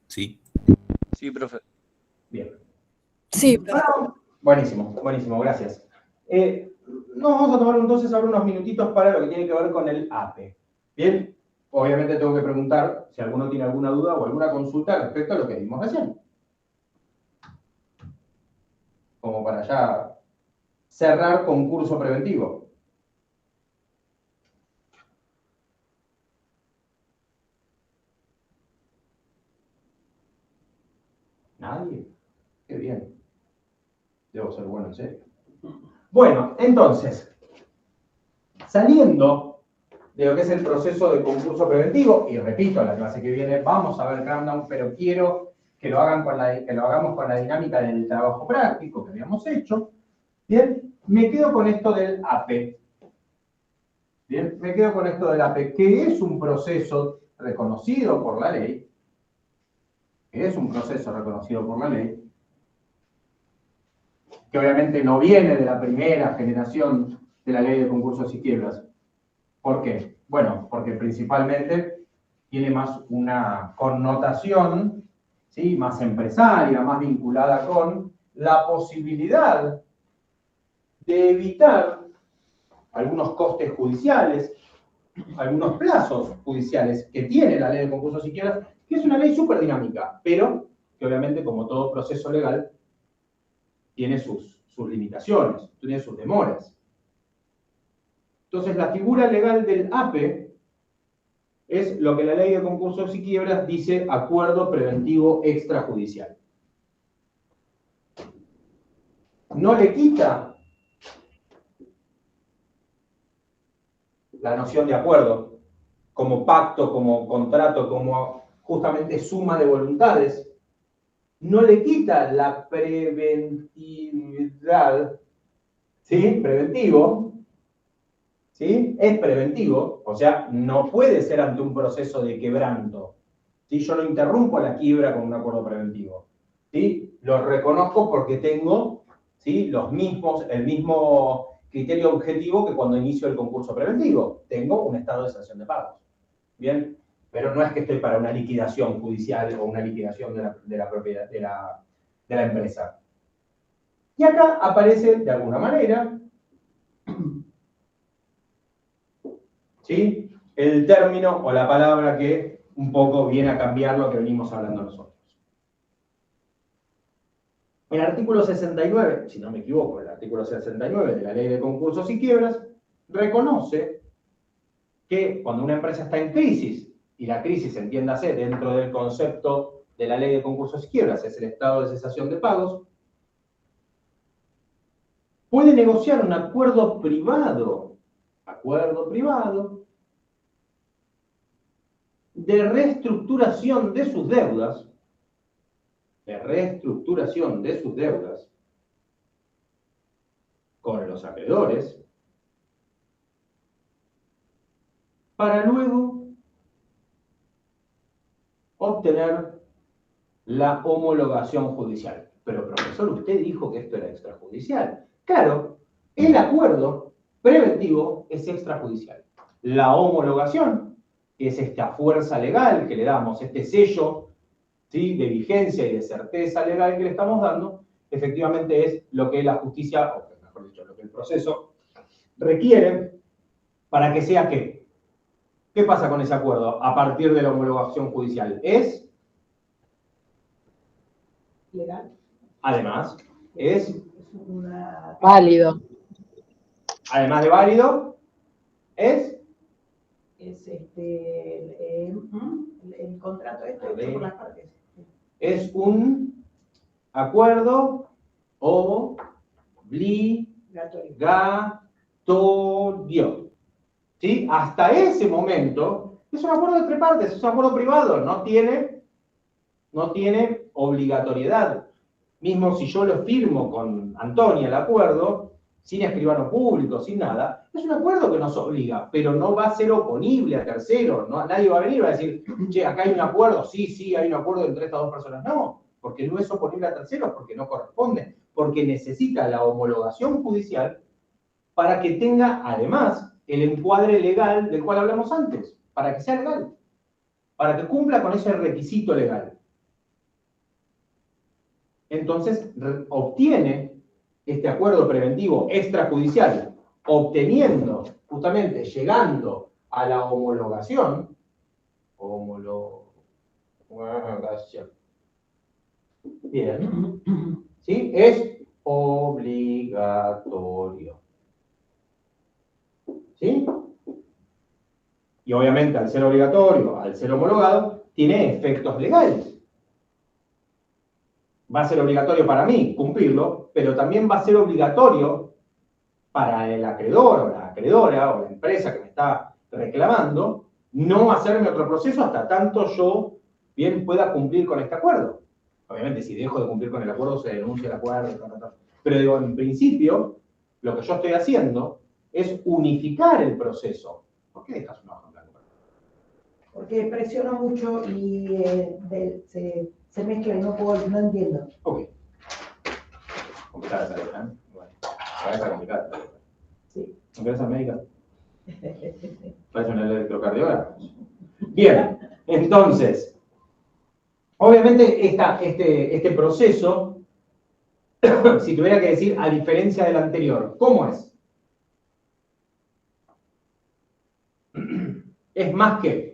Sí. Sí, profe. Bien. Sí, Bueno, buenísimo, buenísimo, gracias. Nos vamos a tomar entonces ahora unos minutitos para lo que tiene que ver con el APE. Bien, obviamente tengo que preguntar si alguno tiene alguna duda o alguna consulta respecto a lo que vimos recién. Como para ya cerrar concurso preventivo. ¿Nadie? Qué bien. Debo ser bueno, en serio. Bueno, entonces, saliendo de lo que es el proceso de concurso preventivo, y repito, en la clase que viene vamos a ver Cramdown, pero quiero que lo hagamos con la dinámica del trabajo práctico que habíamos hecho. Bien, me quedo con esto del APE. Bien, me quedo con esto del APE, que es un proceso reconocido por la ley, que obviamente no viene de la primera generación de la ley de concursos y quiebras. ¿Por qué? Bueno, porque principalmente tiene más una connotación, ¿sí?, más empresaria, más vinculada con la posibilidad de evitar algunos costes judiciales, algunos plazos judiciales que tiene la ley de concursos y quiebras, que es una ley súper dinámica, pero que obviamente, como todo proceso legal, tiene sus limitaciones, tiene sus demoras. Entonces, la figura legal del APE es lo que la ley de concursos y quiebras dice acuerdo preventivo extrajudicial. no le quita la noción de acuerdo, como pacto, como contrato, como justamente suma de voluntades. No le quita la preventividad, ¿sí? Preventivo, ¿sí? Es preventivo, o sea, no puede ser ante un proceso de quebranto. ¿Sí? Yo no interrumpo la quiebra con un acuerdo preventivo. ¿Sí? Lo reconozco porque tengo, ¿sí? el mismo criterio objetivo que cuando inicio el concurso preventivo. Tengo un estado de cesación de pagos. ¿Bien? Pero no es que estoy para una liquidación judicial o una liquidación de la propiedad de la empresa. Y acá aparece, de alguna manera, ¿sí? El término o la palabra que un poco viene a cambiar lo que venimos hablando nosotros. El artículo 69, si no me equivoco, el artículo 69 de la Ley de Concursos y Quiebras, reconoce que cuando una empresa está en crisis, y la crisis, entiéndase, dentro del concepto de la Ley de Concursos y Quiebras, es el estado de cesación de pagos, puede negociar un acuerdo privado de reestructuración de sus deudas, con los acreedores, para luego obtener la homologación judicial. Pero, profesor, usted dijo que esto era extrajudicial. Claro, el acuerdo preventivo es extrajudicial. La homologación, que es esta fuerza legal que le damos, este sello, ¿sí?, de vigencia y de certeza legal que le estamos dando, efectivamente es lo que la justicia, o mejor dicho, lo que el proceso requiere para que sea ¿qué? ¿Qué pasa con ese acuerdo a partir de la homologación judicial? Es legal. Además, es Válido. además de válido, es el contrato hecho por las partes. Es un acuerdo obligatorio. ¿Sí? Hasta ese momento es un acuerdo entre partes, es un acuerdo privado, no tiene obligatoriedad. Mismo si yo lo firmo con Antonia el acuerdo, sin escribano público, sin nada, es un acuerdo que nos obliga, pero no va a ser oponible a terceros, ¿no? Nadie va a venir y va a decir, che, acá hay un acuerdo, sí, hay un acuerdo entre estas dos personas. No, porque no es oponible a terceros, porque no corresponde, porque necesita la homologación judicial para que tenga, además, el encuadre legal del cual hablamos antes, para que sea legal, para que cumpla con ese requisito legal. Entonces, obtiene este acuerdo preventivo extrajudicial, obteniendo, justamente, llegando a la homologación, bien, ¿sí? Es obligatorio, ¿sí? Y obviamente, al ser obligatorio, al ser homologado, tiene efectos legales. Va a ser obligatorio para mí cumplirlo, pero también va a ser obligatorio para el acreedor o la acreedora o la empresa que me está reclamando no hacerme otro proceso hasta tanto yo bien pueda cumplir con este acuerdo. Obviamente, si dejo de cumplir con el acuerdo, se denuncia el acuerdo. Pero digo, en principio, lo que yo estoy haciendo es unificar el proceso. ¿Por qué dejas una hoja en blanco? Porque presiono mucho y se mezcla y no entiendo. Ok. Complicada esa letra, ¿eh? Bueno, parece complicada esa letra. Sí. ¿No querés ser médica? Parece una electrocardiograma. Bien, entonces, obviamente este proceso, si tuviera que decir a diferencia del anterior, ¿cómo es? Es más que...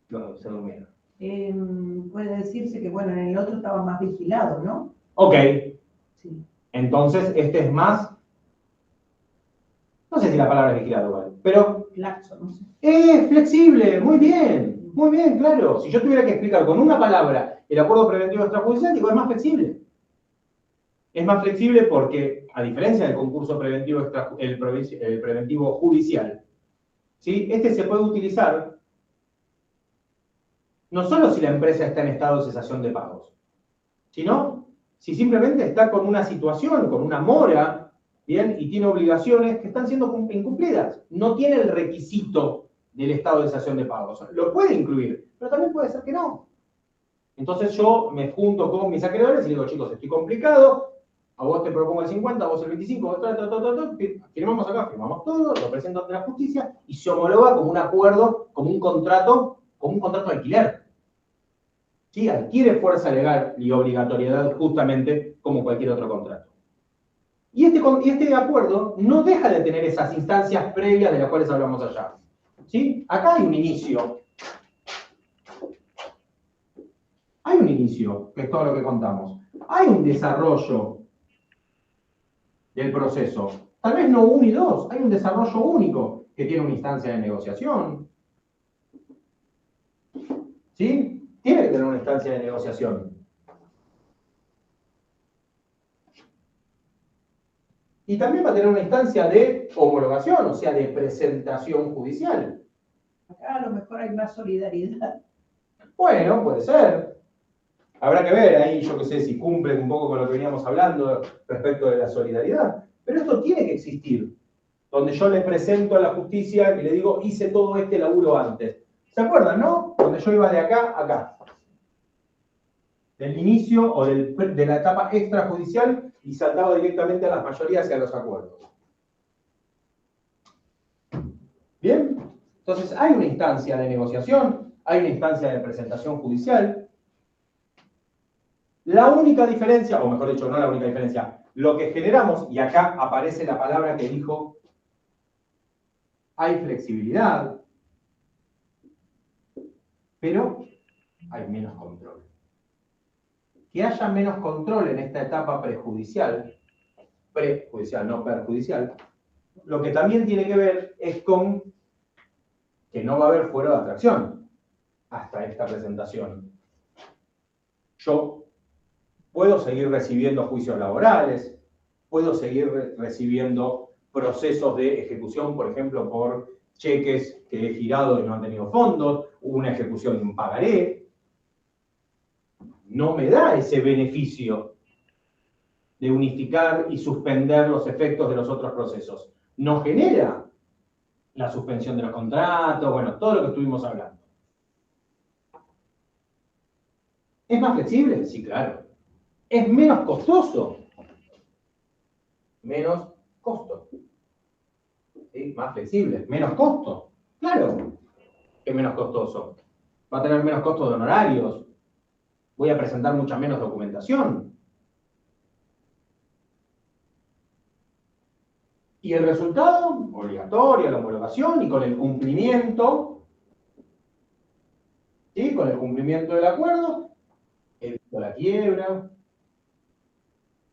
No, se durmieron. Puede decirse que, bueno, en el otro estaba más vigilado, ¿no? Ok. Sí. Entonces, este es más... No sé si la palabra es vigilado igual, pero... Laxo, no sé. ¡Flexible! Muy bien. Muy bien, claro. Si yo tuviera que explicar con una palabra el acuerdo preventivo extrajudicial, digo, es más flexible. Es más flexible porque, a diferencia del concurso preventivo, el preventivo judicial, ¿sí? Este se puede utilizar no solo si la empresa está en estado de cesación de pagos, sino si simplemente está con una situación, con una mora, ¿bien? Y tiene obligaciones que están siendo incumplidas. No tiene el requisito del estado de cesación de pagos. Lo puede incluir, pero también puede ser que no. Entonces yo me junto con mis acreedores y digo, chicos, estoy complicado, a vos te propongo el 50, a vos el 25, firmamos acá, firmamos todo, lo presento ante la justicia y se homologa como un acuerdo, como un contrato de alquiler. ¿Sí? Adquiere fuerza legal y obligatoriedad justamente como cualquier otro contrato. Y este acuerdo no deja de tener esas instancias previas de las cuales hablamos allá. ¿Sí? Acá hay un inicio. Hay un inicio, que es todo lo que contamos. Hay un desarrollo del proceso. Tal vez no uno y dos, hay un desarrollo único que tiene una instancia de negociación. ¿Sí? Tiene que tener una instancia de negociación. Y también va a tener una instancia de homologación, o sea, de presentación judicial. Acá a lo mejor hay más solidaridad. Bueno, puede ser. Habrá que ver ahí, yo qué sé, si cumplen un poco con lo que veníamos hablando respecto de la solidaridad. Pero esto tiene que existir. Donde yo le presento a la justicia y le digo, hice todo este laburo antes. ¿Se acuerdan, no? Donde yo iba de acá a acá. Del inicio o de la etapa extrajudicial y saltaba directamente a las mayorías y a los acuerdos. ¿Bien? Entonces hay una instancia de negociación, hay una instancia de presentación judicial. La única diferencia, o mejor dicho, no la única diferencia, lo que generamos, y acá aparece la palabra que dijo, hay flexibilidad, pero hay menos control. Que haya menos control en esta etapa prejudicial, no perjudicial, lo que también tiene que ver es con que no va a haber fuero de atracción hasta esta presentación. Yo puedo seguir recibiendo juicios laborales, puedo seguir recibiendo procesos de ejecución, por ejemplo, por cheques que he girado y no han tenido fondos, una ejecución en pagaré. No me da ese beneficio de unificar y suspender los efectos de los otros procesos. No genera la suspensión de los contratos, bueno, todo lo que estuvimos hablando. ¿Es más flexible? Sí, claro. ¿Es menos costoso? Menos costo. ¿Sí? Más flexible. ¿Menos costo? Claro que es menos costoso. Va a tener menos costo de honorarios. Voy a presentar mucha menos documentación. Y el resultado, obligatorio, la homologación y con el cumplimiento, ¿sí? Con el cumplimiento del acuerdo, evito la quiebra,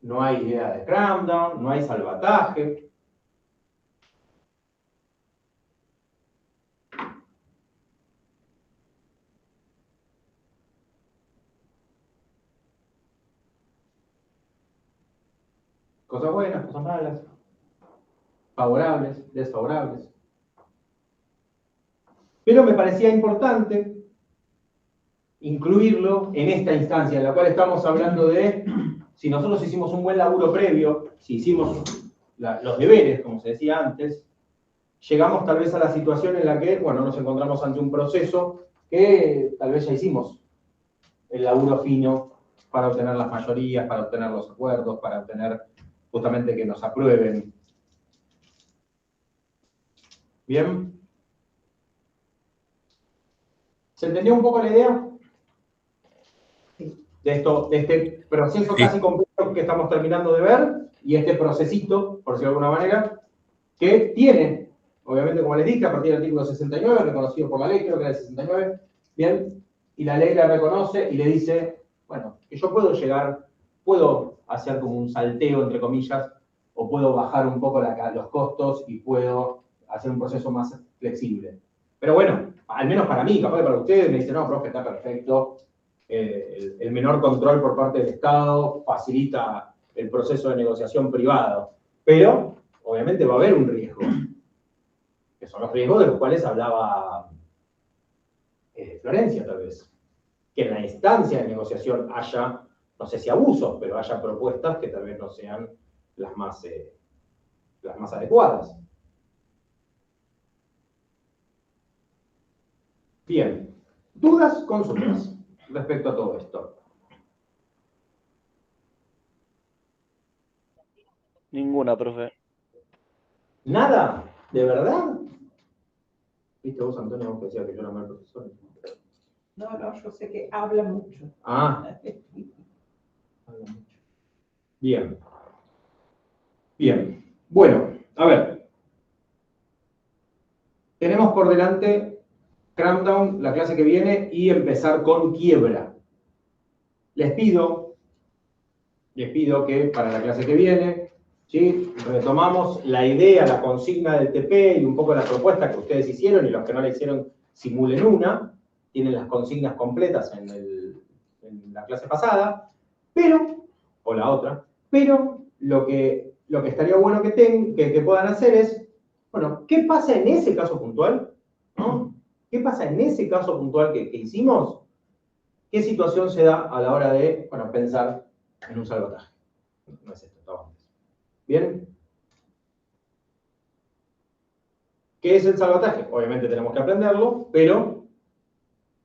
no hay idea de cramdown, no hay salvataje. Cosas buenas, cosas malas. Favorables, desfavorables. Pero me parecía importante incluirlo en esta instancia en la cual estamos hablando de si nosotros hicimos un buen laburo previo, si hicimos los deberes, como se decía antes, llegamos tal vez a la situación en la que, bueno, nos encontramos ante un proceso que tal vez ya hicimos el laburo fino para obtener las mayorías, para obtener los acuerdos, para obtener justamente que nos aprueben. ¿Bien? ¿Se entendió un poco la idea? De este proceso casi completo que estamos terminando de ver, y este procesito, por decirlo de alguna manera, que tiene, obviamente, como les dije, a partir del artículo 69, reconocido por la ley, creo que era el 69, ¿bien? Y la ley la reconoce y le dice, bueno, que yo puedo hacer como un salteo, entre comillas, o puedo bajar un poco los costos y puedo hacer un proceso más flexible. Pero bueno, al menos para mí, capaz que para ustedes, me dicen, no, profe, está perfecto. El menor control por parte del Estado facilita el proceso de negociación privado. Pero, obviamente, va a haber un riesgo, que son los riesgos de los cuales hablaba Florencia, tal vez. Que en la instancia de negociación haya, no sé si abusos, pero haya propuestas que tal vez no sean las más adecuadas. Bien. ¿Dudas, consultas respecto a todo esto? Ninguna, profe. ¿Nada? ¿De verdad? ¿Viste vos, Antonio, vos que decías que yo era mal profesor? No, yo sé que habla mucho. Ah. Habla mucho. Bien. Bien. Bueno, a ver. Tenemos por delante Cramdown, la clase que viene, y empezar con quiebra. Les pido que para la clase que viene, ¿sí?, retomamos la idea, la consigna del TP y un poco la propuesta que ustedes hicieron, y los que no la hicieron simulen una. Tienen las consignas completas en la clase pasada, pero, o la otra, pero lo que estaría bueno que puedan hacer es, bueno, ¿qué pasa en ese caso puntual? ¿No? ¿Qué pasa en ese caso puntual que hicimos? ¿Qué situación se da a la hora de, bueno, pensar en un salvataje? No es esto, estaba antes. ¿Bien? ¿Qué es el salvataje? Obviamente tenemos que aprenderlo, pero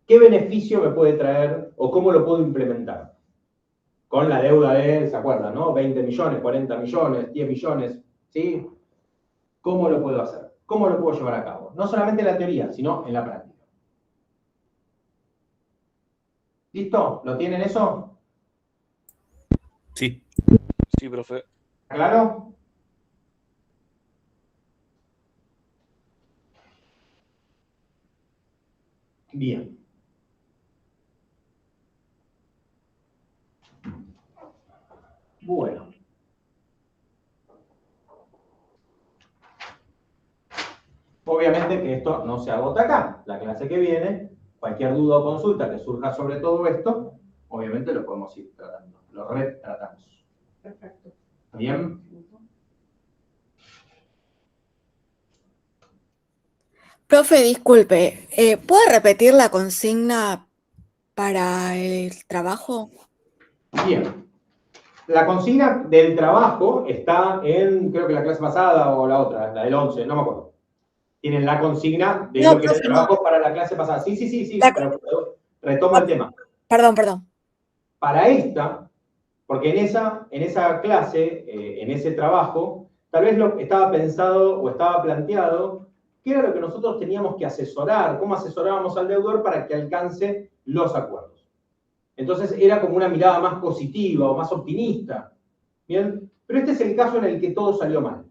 ¿qué beneficio me puede traer o cómo lo puedo implementar? Con la deuda de, ¿se acuerdan, no? 20 millones, 40 millones, 10 millones, ¿sí? ¿Cómo lo puedo hacer? ¿Cómo lo puedo llevar a cabo? No solamente en la teoría, sino en la práctica. ¿Listo? ¿Lo tienen eso? Sí. Sí, profe. ¿Claro? Bien. Bueno. Obviamente que esto no se agota acá. La clase que viene, cualquier duda o consulta que surja sobre todo esto, obviamente lo podemos ir tratando. Lo retratamos. Perfecto. ¿Bien? Profe, disculpe, ¿puede repetir la consigna para el trabajo? Bien. La consigna del trabajo está en, creo que la clase pasada o la otra, la del 11, no me acuerdo. Tienen la consigna de No, lo que era el profe, trabajo para la clase pasada. Sí, La- pero retomo el tema. Perdón. Para esta, porque en esa clase, en ese trabajo, tal vez lo estaba pensado o estaba planteado qué era lo que nosotros teníamos que asesorar, cómo asesorábamos al deudor para que alcance los acuerdos. Entonces era como una mirada más positiva o más optimista. ¿Bien? Pero este es el caso en el que todo salió mal.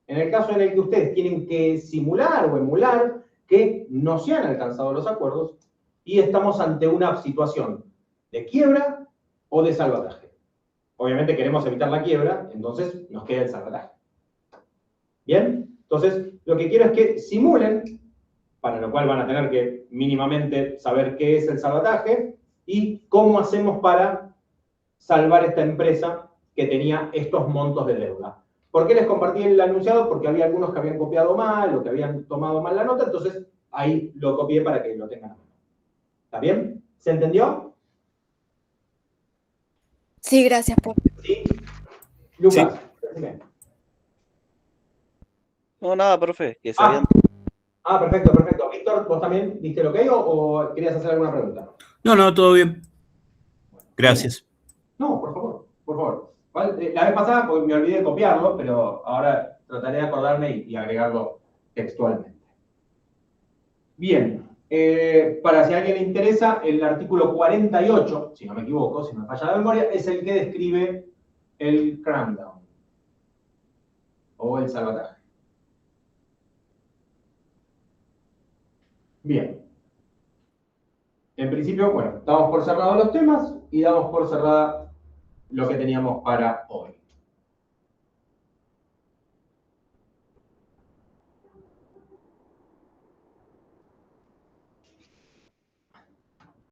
En el caso en el que ustedes tienen que simular o emular que no se han alcanzado los acuerdos y estamos ante una situación de quiebra o de salvataje. Obviamente queremos evitar la quiebra, entonces nos queda el salvataje. ¿Bien? Entonces, lo que quiero es que simulen, para lo cual van a tener que mínimamente saber qué es el salvataje y cómo hacemos para salvar esta empresa que tenía estos montos de deuda. ¿Por qué les compartí el anunciado? Porque había algunos que habían copiado mal o que habían tomado mal la nota, entonces ahí lo copié para que lo tengan. ¿Está bien? ¿Se entendió? Sí, gracias, profe. ¿Sí? Lucas, Sí. No, nada, profe. Que se habían... Perfecto. Víctor, ¿vos también diste el ok o querías hacer alguna pregunta? No, todo bien. Gracias. No, por favor. ¿Vale? La vez pasada pues, me olvidé de copiarlo, pero ahora trataré de acordarme y agregarlo textualmente. Bien, para si a alguien le interesa, el artículo 48, si no me equivoco, si no me falla la memoria, es el que describe el cramdown o el salvataje. Bien. En principio, bueno, damos por cerrados los temas y damos por cerrada lo que teníamos para hoy.